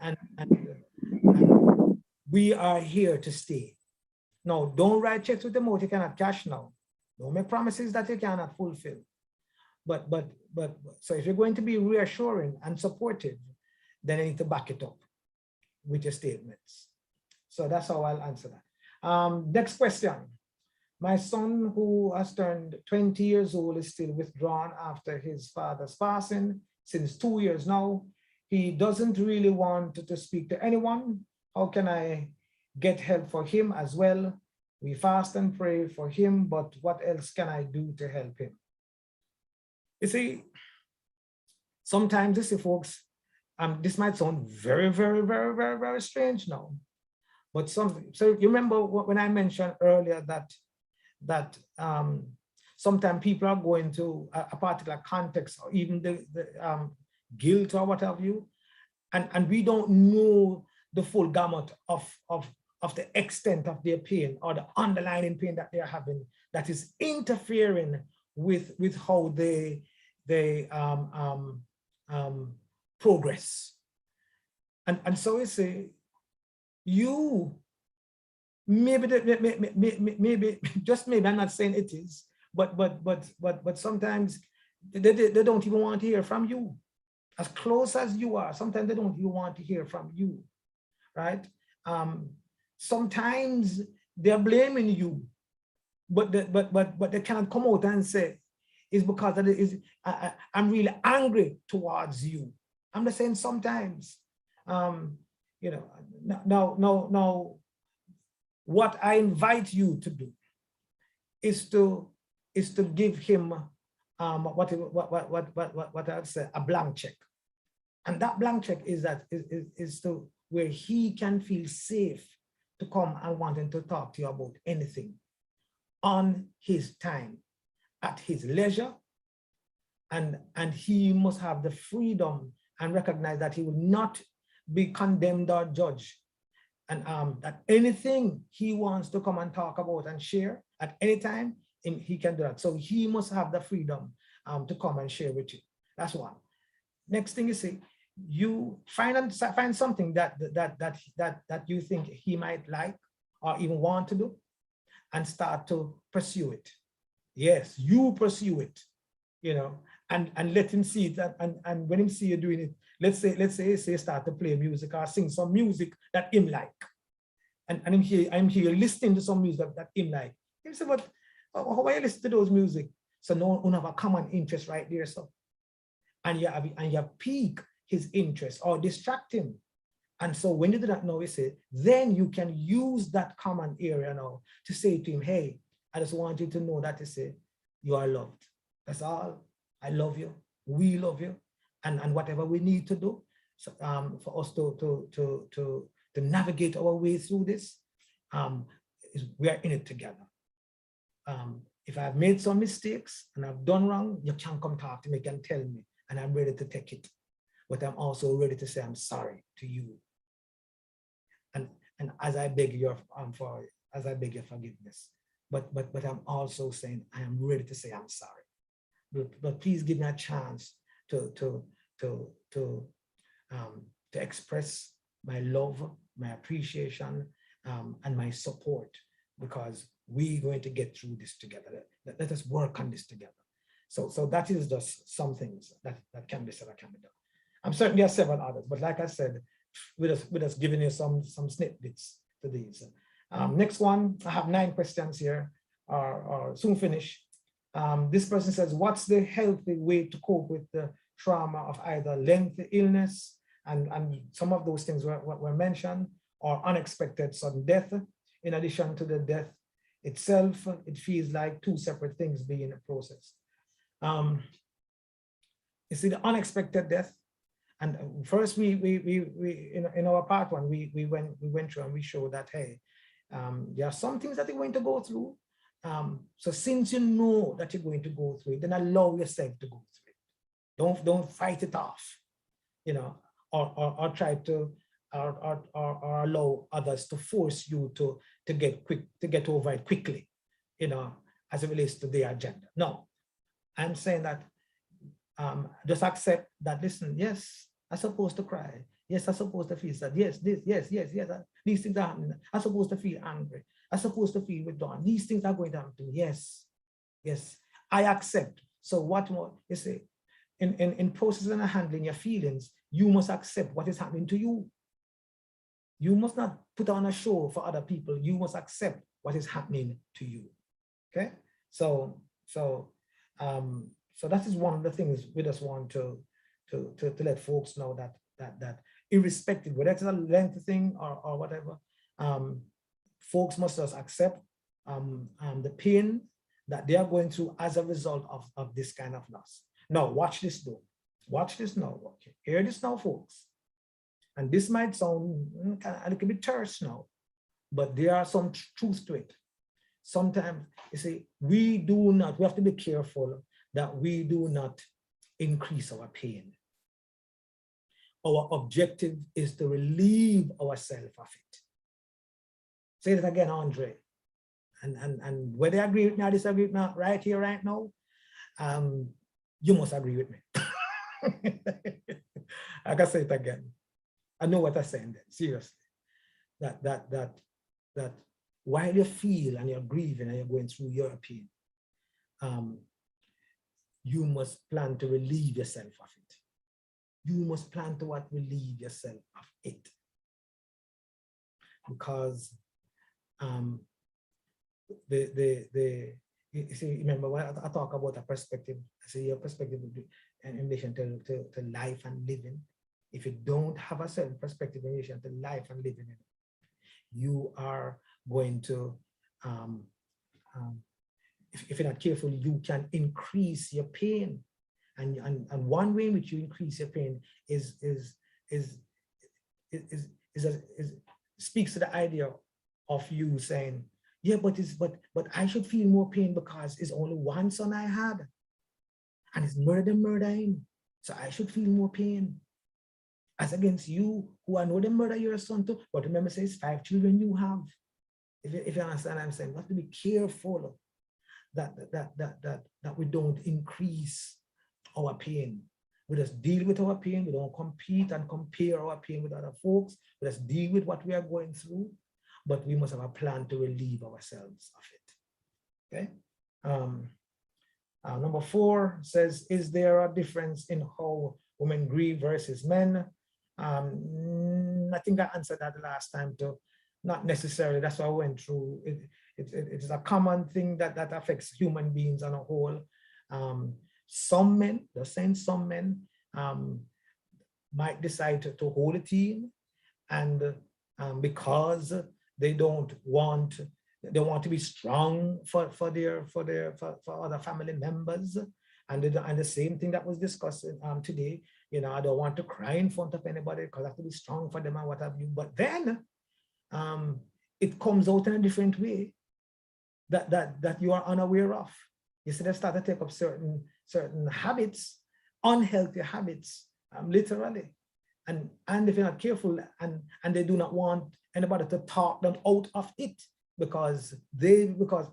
we are here to stay. Now, don't write checks with the amount you cannot cash now. Don't make promises that you cannot fulfill. But so if you're going to be reassuring and supportive, then you need to back it up with your statements. So that's how I'll answer that. Next question. My son, who has turned 20 years old, is still withdrawn after his father's passing since 2 years now. He doesn't really want to speak to anyone. How can I get help for him as well? We fast and pray for him, but what else can I do to help him? You see, sometimes, you see, folks, this might sound very strange now, but so you remember when I mentioned earlier that sometimes people are going to a particular context or even the guilt or what have you, and we don't know the full gamut of the extent of their pain or the underlying pain that they're having that is interfering with how they progress. And so we say, you maybe just maybe, I'm not saying it is, but sometimes they don't even want to hear from you. As close as you are, sometimes they don't even want to hear from you, right? Sometimes they're blaming you, but they cannot come out and say, it's because I'm really angry towards you. I'm just saying sometimes, now, what I invite you to do is to give him what I'd say, a blank check. And that blank check is to where he can feel safe to come and wanting to talk to you about anything on his time, at his leisure, and he must have the freedom and recognize that he will not be condemned or judged, and that anything he wants to come and talk about and share at any time, he can do that. So he must have the freedom to come and share with you. That's one. Next thing you see, you find something that you think he might like or even want to do, and start to pursue it. Yes, you pursue it, and let him see it. And when him see you doing it, let's say start to play music or sing some music that him like, and I'm here listening to some music that him like. He say, but how are you listening to those music? So no one have a common interest right there, so and you pique his interest or distract him. And so when you do that now, we say, then you can use that common area now to say to him, hey, I just want you to know that you are loved. That's all. I love you. We love you. And whatever we need to do for us to navigate our way through this, we are in it together. If I've made some mistakes and I've done wrong, you can come talk to me, you can tell me, and I'm ready to take it. But I'm also ready to say I'm sorry to you. And as I beg your forgiveness. But I'm also saying I am ready to say I'm sorry. But please give me a chance to express my love, my appreciation, and my support, because we're going to get through this together. Let us work on this together. So that is just some things that can be said or can be done. I'm certain there are several others, but like I said, we're just giving you some snippets to these. Next one, I have 9 questions here, or soon finish. This person says, what's the healthy way to cope with the trauma of either lengthy illness, and some of those things were mentioned, or unexpected sudden death? In addition to the death itself, it feels like 2 separate things being processed. You see, the unexpected death, and first we in our part 1, we went through and we showed that, hey, there are some things that you're going to go through. So since you know that you're going to go through it, then allow yourself to go through it. Don't fight it off, you know, or try to or allow others to force you to get over it quickly, you know, as it relates to their agenda. No, I'm saying that just accept that, listen, yes, I'm supposed to cry. Yes, I'm supposed to feel sad. Yes, these things are happening. I'm supposed to feel angry. I'm supposed to feel withdrawn. These things are going to happen to me. Yes, I accept. So what more, you see, in processing and handling your feelings, you must accept what is happening to you. You must not put on a show for other people. You must accept what is happening to you. Okay, so that is one of the things we just want to let folks know, that irrespective, whether it's a lengthy thing or whatever, folks must just accept the pain that they are going through as a result of this kind of loss. Now, watch this though. Watch this now. Okay. Hear this now, folks. And this might sound a little bit terse now, but there are some truth to it. Sometimes, you see, we have to be careful that we do not increase our pain. Our objective is to relieve ourselves of it. Say it again, Andre. And whether you agree with me or disagree with me right here, right now, you must agree with me. I can say it again. I know what I'm saying then, seriously. That while you feel and you're grieving and you're going through your pain, you must plan to relieve yourself of it. You must plan to relieve yourself of it. Because you see, remember when I talk about a perspective, I say your perspective in relation to life and living. If you don't have a certain perspective in relation to life and living, you are going to, if you're not careful, you can increase your pain. And one way in which you increase your pain speaks to the idea of you saying, yeah, but I should feel more pain because it's only one son I had, and it's murdering. So I should feel more pain. As against you, who I know they murder your son too, but remember, say it's 5 children you have. If you understand what I'm saying, we have to be careful that we don't increase our pain. We just deal with our pain. We don't compete and compare our pain with other folks. We just deal with what we are going through, but we must have a plan to relieve ourselves of it. Okay. Number 4 says, is there a difference in how women grieve versus men? I think I answered that the last time too. Not necessarily. That's what I went through. It's a common thing that affects human beings on a whole. Some men, they're saying some men might decide to hold it in, and because they want to be strong for other family members, and the same thing that was discussed today. You know, I don't want to cry in front of anybody because I have to be strong for them and what have you. But then it comes out in a different way that you are unaware of. You see, they start to take up certain habits, unhealthy habits, literally. And if you're not careful, and they do not want anybody to talk them out of it, because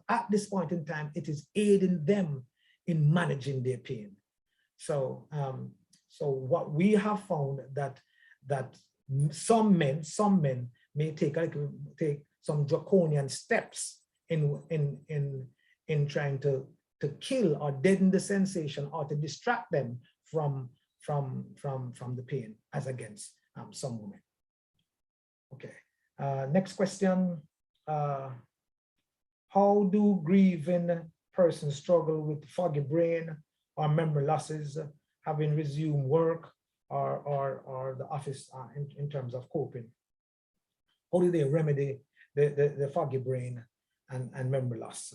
at this point in time, it is aiding them in managing their pain. So what we have found that some men may take some draconian steps in trying to kill or deaden the sensation or to distract them from the pain as against some women. Okay, next question. How do grieving persons struggle with foggy brain or memory losses, having resumed work or the office in terms of coping? How do they remedy the foggy brain and memory loss?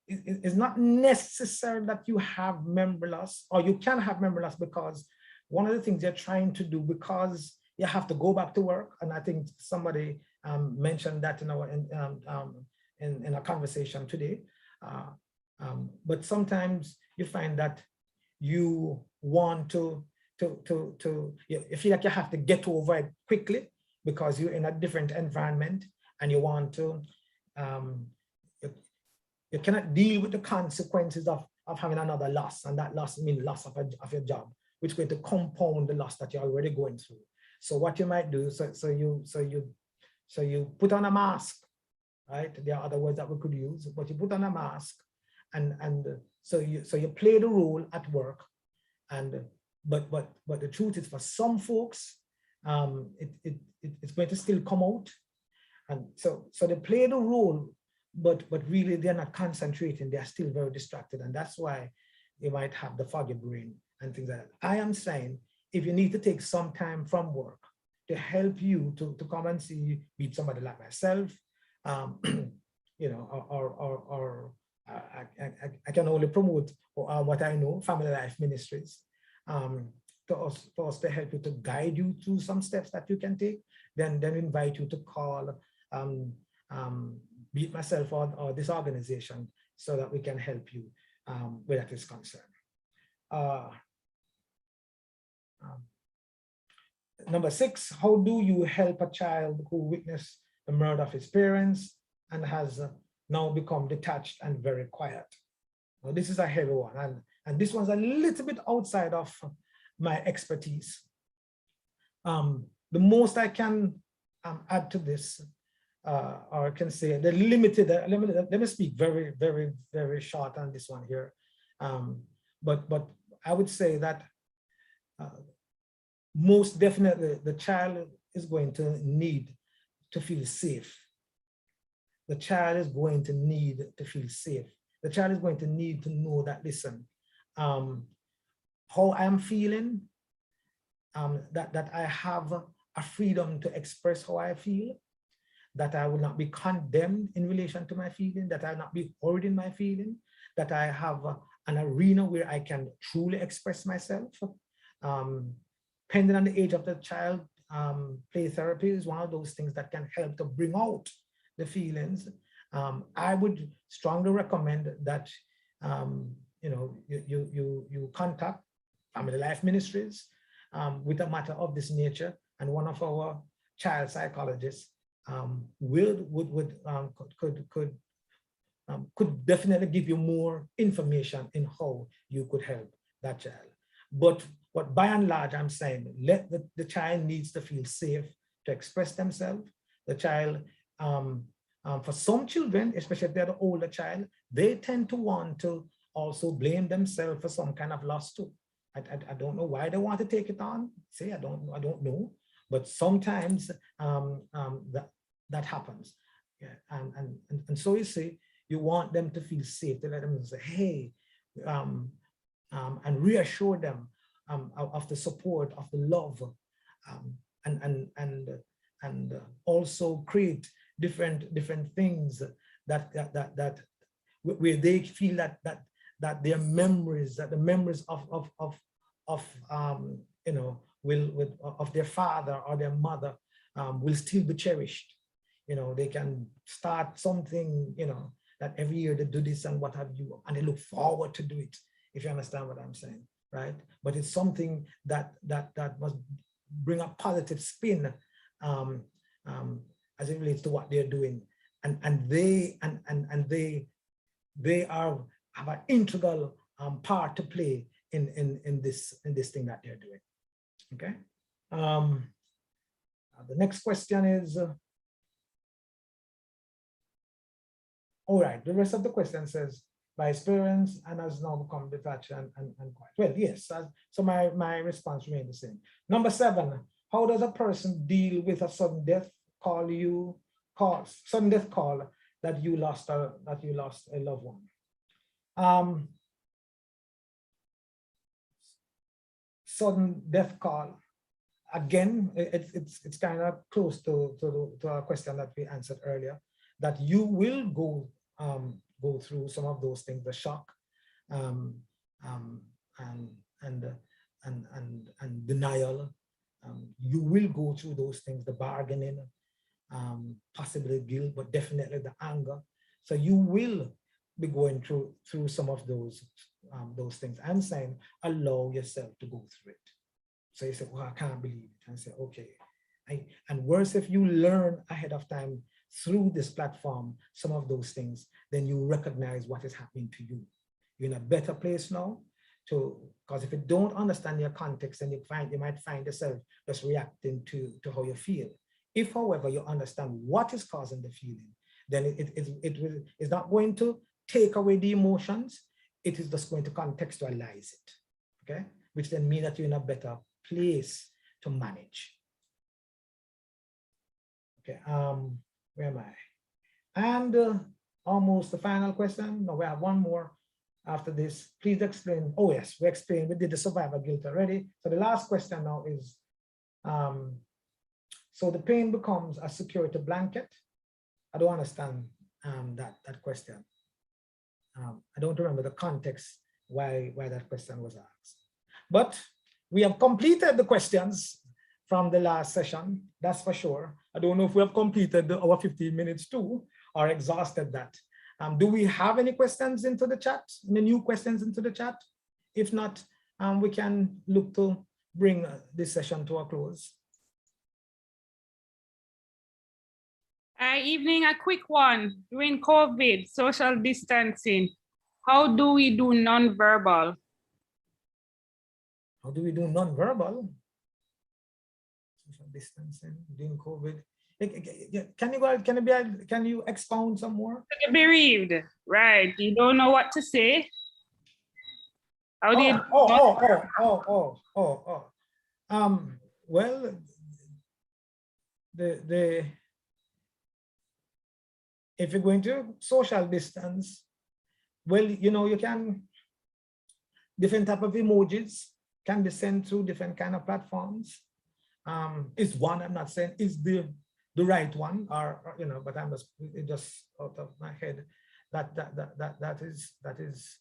It's not necessary that you have memory loss, or you can have memory loss, because one of the things you're trying to do, because you have to go back to work, and I think somebody mentioned that in a conversation today. But sometimes you find that you want to you feel like you have to get over it quickly because you're in a different environment, and you want to you cannot deal with the consequences of having another loss, and that loss means loss of your job, which is going to compound the loss that you're already going through. So what you might do, so you put on a mask, right? There are other words that we could use, but you put on a mask, and so you play the role at work, and but the truth is, for some folks, it's going to still come out, and so they play the role, but really they're not concentrating. They're still very distracted, and that's why they might have the foggy brain and things like that. I am saying, if you need to take some time from work to help you to come and see, be somebody like myself, you know, or I can only promote what I know, Family Life Ministries, for us to help you, to guide you through some steps that you can take, then invite you to call, be it myself or this organization, so that we can help you where that is concerned. Number 6, how do you help a child who witnessed the murder of his parents and has now become detached and very quiet? Now, this is a heavy one, and this one's a little bit outside of my expertise. The most I can add to this, or I can say the limited, let me speak very, very, very short on this one here. But I would say that most definitely the child is going to need to feel safe. The child is going to need to feel safe. The child is going to need to know that, listen, how I'm feeling, that I have a freedom to express how I feel, that I will not be condemned in relation to my feeling, that I will not be hurried in my feeling, that I have an arena where I can truly express myself. Depending on the age of the child, play therapy is one of those things that can help to bring out the feelings. I would strongly recommend that you know, you contact Family Life Ministries with a matter of this nature, and one of our child psychologists could definitely give you more information in how you could help that child. But by and large, I'm saying, let the child needs to feel safe to express themselves. The child, for some children, especially if they're the older child, they tend to want to also blame themselves for some kind of loss too. I don't know why they want to take it on. Say, I don't know, but sometimes that happens. Yeah, and so you see, you want them to feel safe, to let them say, hey, and reassure them of the support, of the love, and also create different things that where they feel that their memories, that the memories of you know, of their father or their mother will still be cherished. You know, they can start something, you know, that every year they do this and what have you, and they look forward to do it, if you understand what I'm saying, right? But it's something that must bring a positive spin as it relates to what they're doing, and they have an integral part to play in this thing that they're doing. Okay. The next question is, all right, the rest of the question says, by experience and has now become detached and quiet. Well, yes, so my response remains the same. Number 7, how does a person deal with a sudden death sudden death call that you lost a loved one? Sudden death call, again, it's kind of close to a question that we answered earlier, that you will go through some of those things, the shock, and denial. You will go through those things, the bargaining, possibly guilt, but definitely the anger. So you will be going through some of those things. I'm saying allow yourself to go through it. So you say, well, I can't believe it. And say, okay. And worse, if you learn ahead of time through this platform some of those things, then you recognize what is happening to you. You're in a better place now, because if you don't understand your context, then you might find yourself just reacting to how you feel. If, however, you understand what is causing the feeling, then it's not going to take away the emotions. It is just going to contextualize it, okay? Which then means that you're in a better place to manage. Okay, where am I? And almost the final question. No, we have one more after this. Please explain. Oh yes, we explained, we did the survivor guilt already. So the last question now is, so the pain becomes a security blanket. I don't understand that question. I don't remember the context why that question was asked. But we have completed the questions from the last session, that's for sure. I don't know if we have completed our 15 minutes too, or exhausted that. Do we have any questions into the chat, any new questions into the chat? If not, we can look to bring this session to a close. Evening, a quick one. During COVID, social distancing, how do we do non-verbal? How do we do non-verbal? Social distancing during COVID. Can you expound some more? Bereaved, right? You don't know what to say. How do you? Well, if you're going to social distance, well, you know, you can, different type of emojis can be sent through different kind of platforms. Is one, I'm not saying is the right one, or you know, but I'm just out of my head that is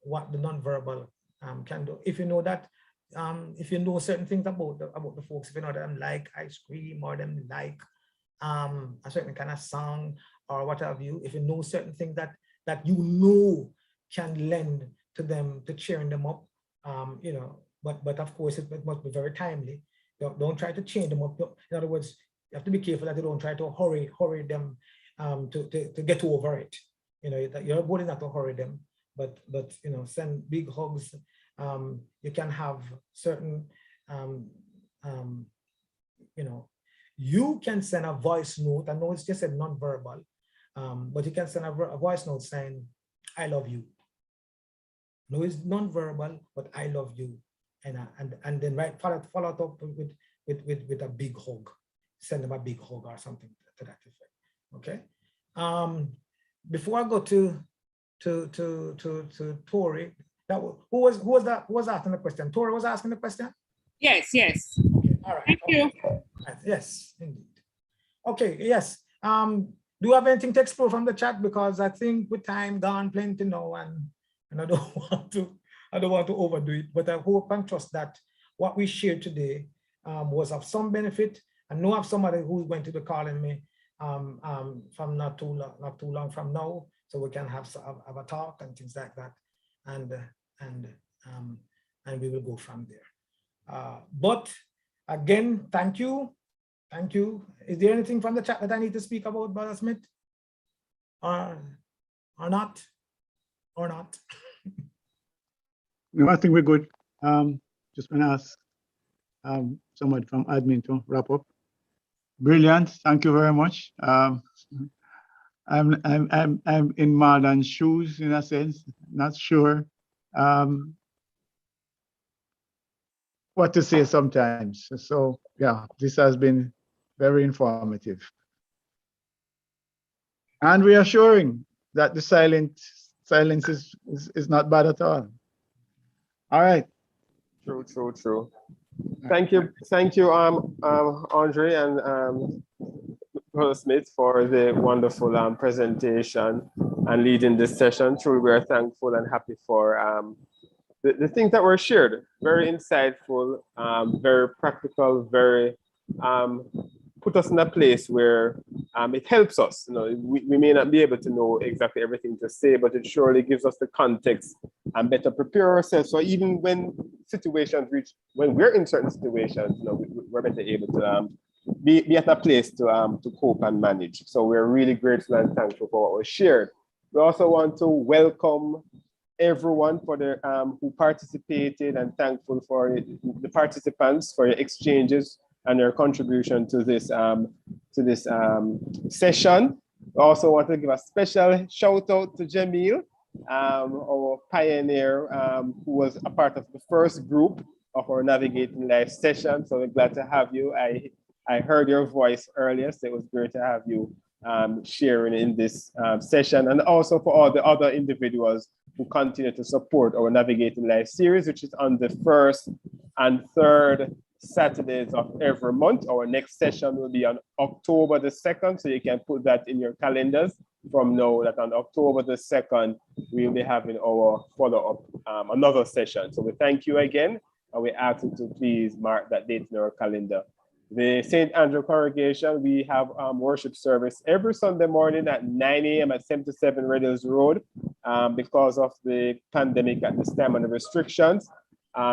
what the nonverbal can do. If you know that, if you know certain things about the folks, if you know them like ice cream or them like a certain kind of song or what have you, if you know certain things that you know can lend to them, to cheering them up, you know, but of course it must be very timely. Don't try to change them up. In other words, you have to be careful that you don't try to hurry them to get over it. You know, your goal is not to hurry them, but you know, send big hugs. You can have certain, you know, you can send a voice note. I know it's just a non-verbal, but you can send a voice note saying, I love you. No, it's non-verbal, but I love you. And then follow it up with a big hug. Send them a big hug or something to that effect. Okay. Before I go to Tori, who was asking the question? Tori was asking the question? Yes. Okay, all right. Thank you. Right. Yes, indeed. Okay, yes. Do you have anything to explore from the chat? Because I think with time gone plenty now, and I don't want to overdo it, but I hope and trust that what we shared today was of some benefit. I know of somebody who's going to be calling me from not too long from now, so we can have a talk and things like that, and we will go from there. But again, thank you. Is there anything from the chat that I need to speak about, Brother Smith? Or not? No, I think we're good. Just want to ask someone from admin to wrap up. Brilliant. Thank you very much. I'm in Marlon's shoes in a sense. Not sure what to say sometimes. So yeah, this has been very informative and reassuring that the silence is not bad at all. All right. True. Thank you, Andre and Brother Smith for the wonderful presentation and leading this session. Truly, we are thankful and happy for the things that were shared. Very insightful, very practical, very put us in a place where it helps us. You know, we may not be able to know exactly everything to say, but it surely gives us the context and better prepare ourselves. So even when when we're in certain situations, you know, we're better able to be at a place to cope and manage. So we're really grateful and thankful for what was shared. We also want to welcome everyone for the who participated and thankful for the participants for your exchanges and their contribution to this session. We also want to give a special shout out to Jamil, our pioneer, who was a part of the first group of our Navigating Life session. So we're glad to have you. I heard your voice earlier, so it was great to have you sharing in this session, and also for all the other individuals who continue to support our Navigating Life series, which is on the 1st and 3rd Saturdays of every month. Our next session will be on October the 2nd, so you can put that in your calendars from now, that on October the 2nd, we'll be having our follow-up, another session. So we thank you again, and we ask you to please mark that date in our calendar. The St. Andrew congregation, we have worship service every Sunday morning at 9 a.m. at 77 Reddles Road. Because of the pandemic at this time and the restrictions,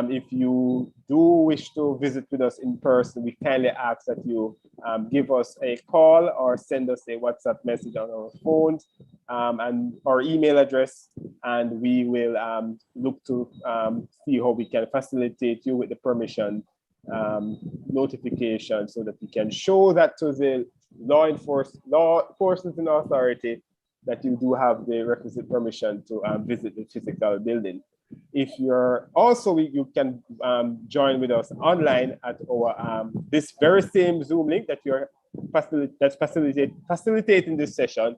if you do wish to visit with us in person, we kindly ask that you give us a call or send us a WhatsApp message on our phones and our email address, and we will look to see how we can facilitate you with the permission notification, so that we can show that to the law enforcement and authority that you do have the requisite permission to visit the physical building. If you're also, you can join with us online at our this very same Zoom link that you're facilitating this session.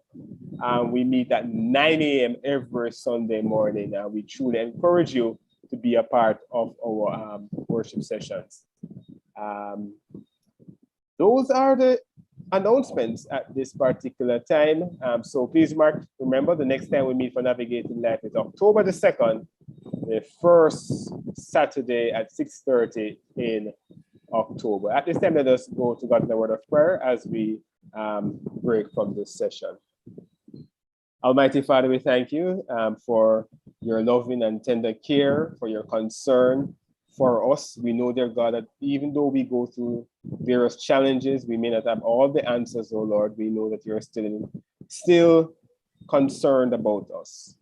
We meet at 9 a.m. every Sunday morning, and we truly encourage you to be a part of our worship sessions. Those are the announcements at this particular time. So please remember the next time we meet for Navigating Life is October the 2nd, the first Saturday at 6:30 in October. At this time, let us go to God in a word of prayer as we break from this session. Almighty Father, we thank you for your loving and tender care, for your concern for us. We know, dear God, that even though we go through various challenges, we may not have all the answers, oh Lord. We know that you're still concerned about us.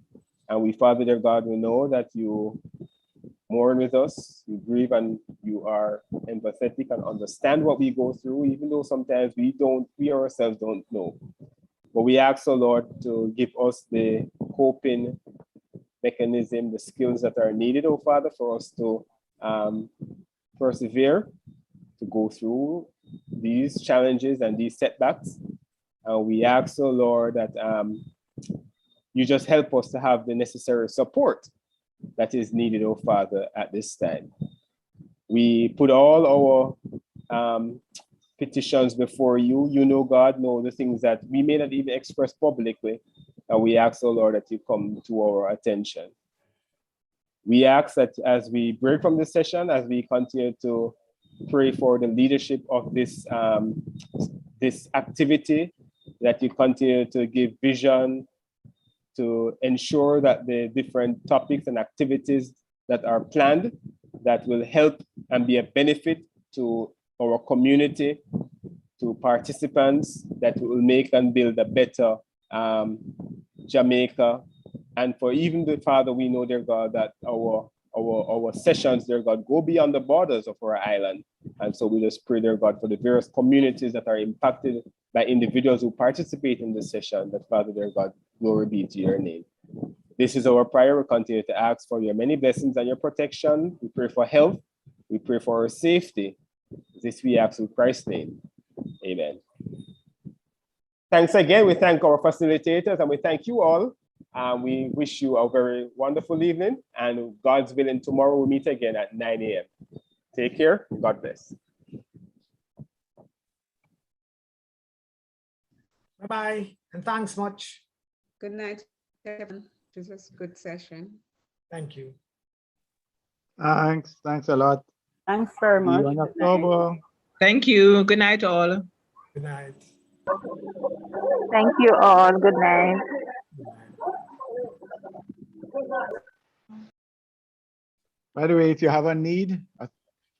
And we, Father, dear God, we know that you mourn with us, you grieve, and you are empathetic and understand what we go through, even though sometimes we ourselves don't know. But we ask, oh Lord, to give us the coping mechanism, the skills that are needed, oh Father, for us to persevere, to go through these challenges and these setbacks. And we ask, oh Lord, that you just help us to have the necessary support that is needed, oh Father, at this time. We put all our petitions before you. You know, God, know the things that we may not even express publicly. And we ask, oh Lord, that you come to our attention. We ask that as we break from this session, as we continue to pray for the leadership of this, this activity, that you continue to give vision, to ensure that the different topics and activities that are planned that will help and be a benefit to our community, to participants, that will make and build a better Jamaica. And for even the Father, we know, dear God, that our our sessions, dear God, go beyond the borders of our island. And so we just pray, dear God, for the various communities that are impacted by individuals who participate in this session, that Father, dear God, glory be to your name. This is our prayer. We continue to ask for your many blessings and your protection. We pray for health. We pray for our safety. This we ask in Christ's name. Amen. Thanks again. We thank our facilitators and we thank you all. We wish you a very wonderful evening, and God's willing, tomorrow we'll meet again at 9 a.m. Take care. God bless. Bye-bye, and thanks much. Good night, Kevin. This was a good session. Thank you. Thanks a lot. Thanks very See much. you in October. Thank you. Good night, all. Good night. Thank you all. Good night. Good night. By the way, if you have a need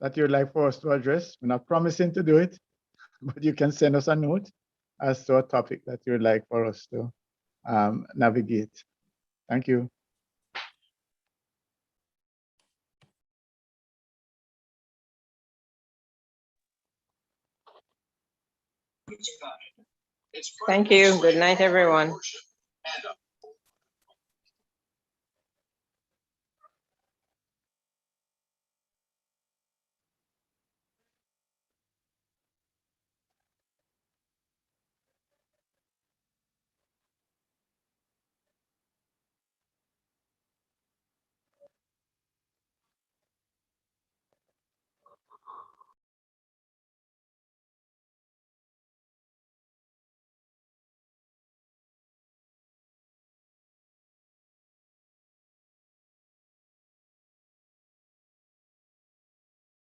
that you'd like for us to address, we're not promising to do it, but you can send us a note as to a topic that you'd like for us to navigate. Thank you. Thank you. Good night, everyone.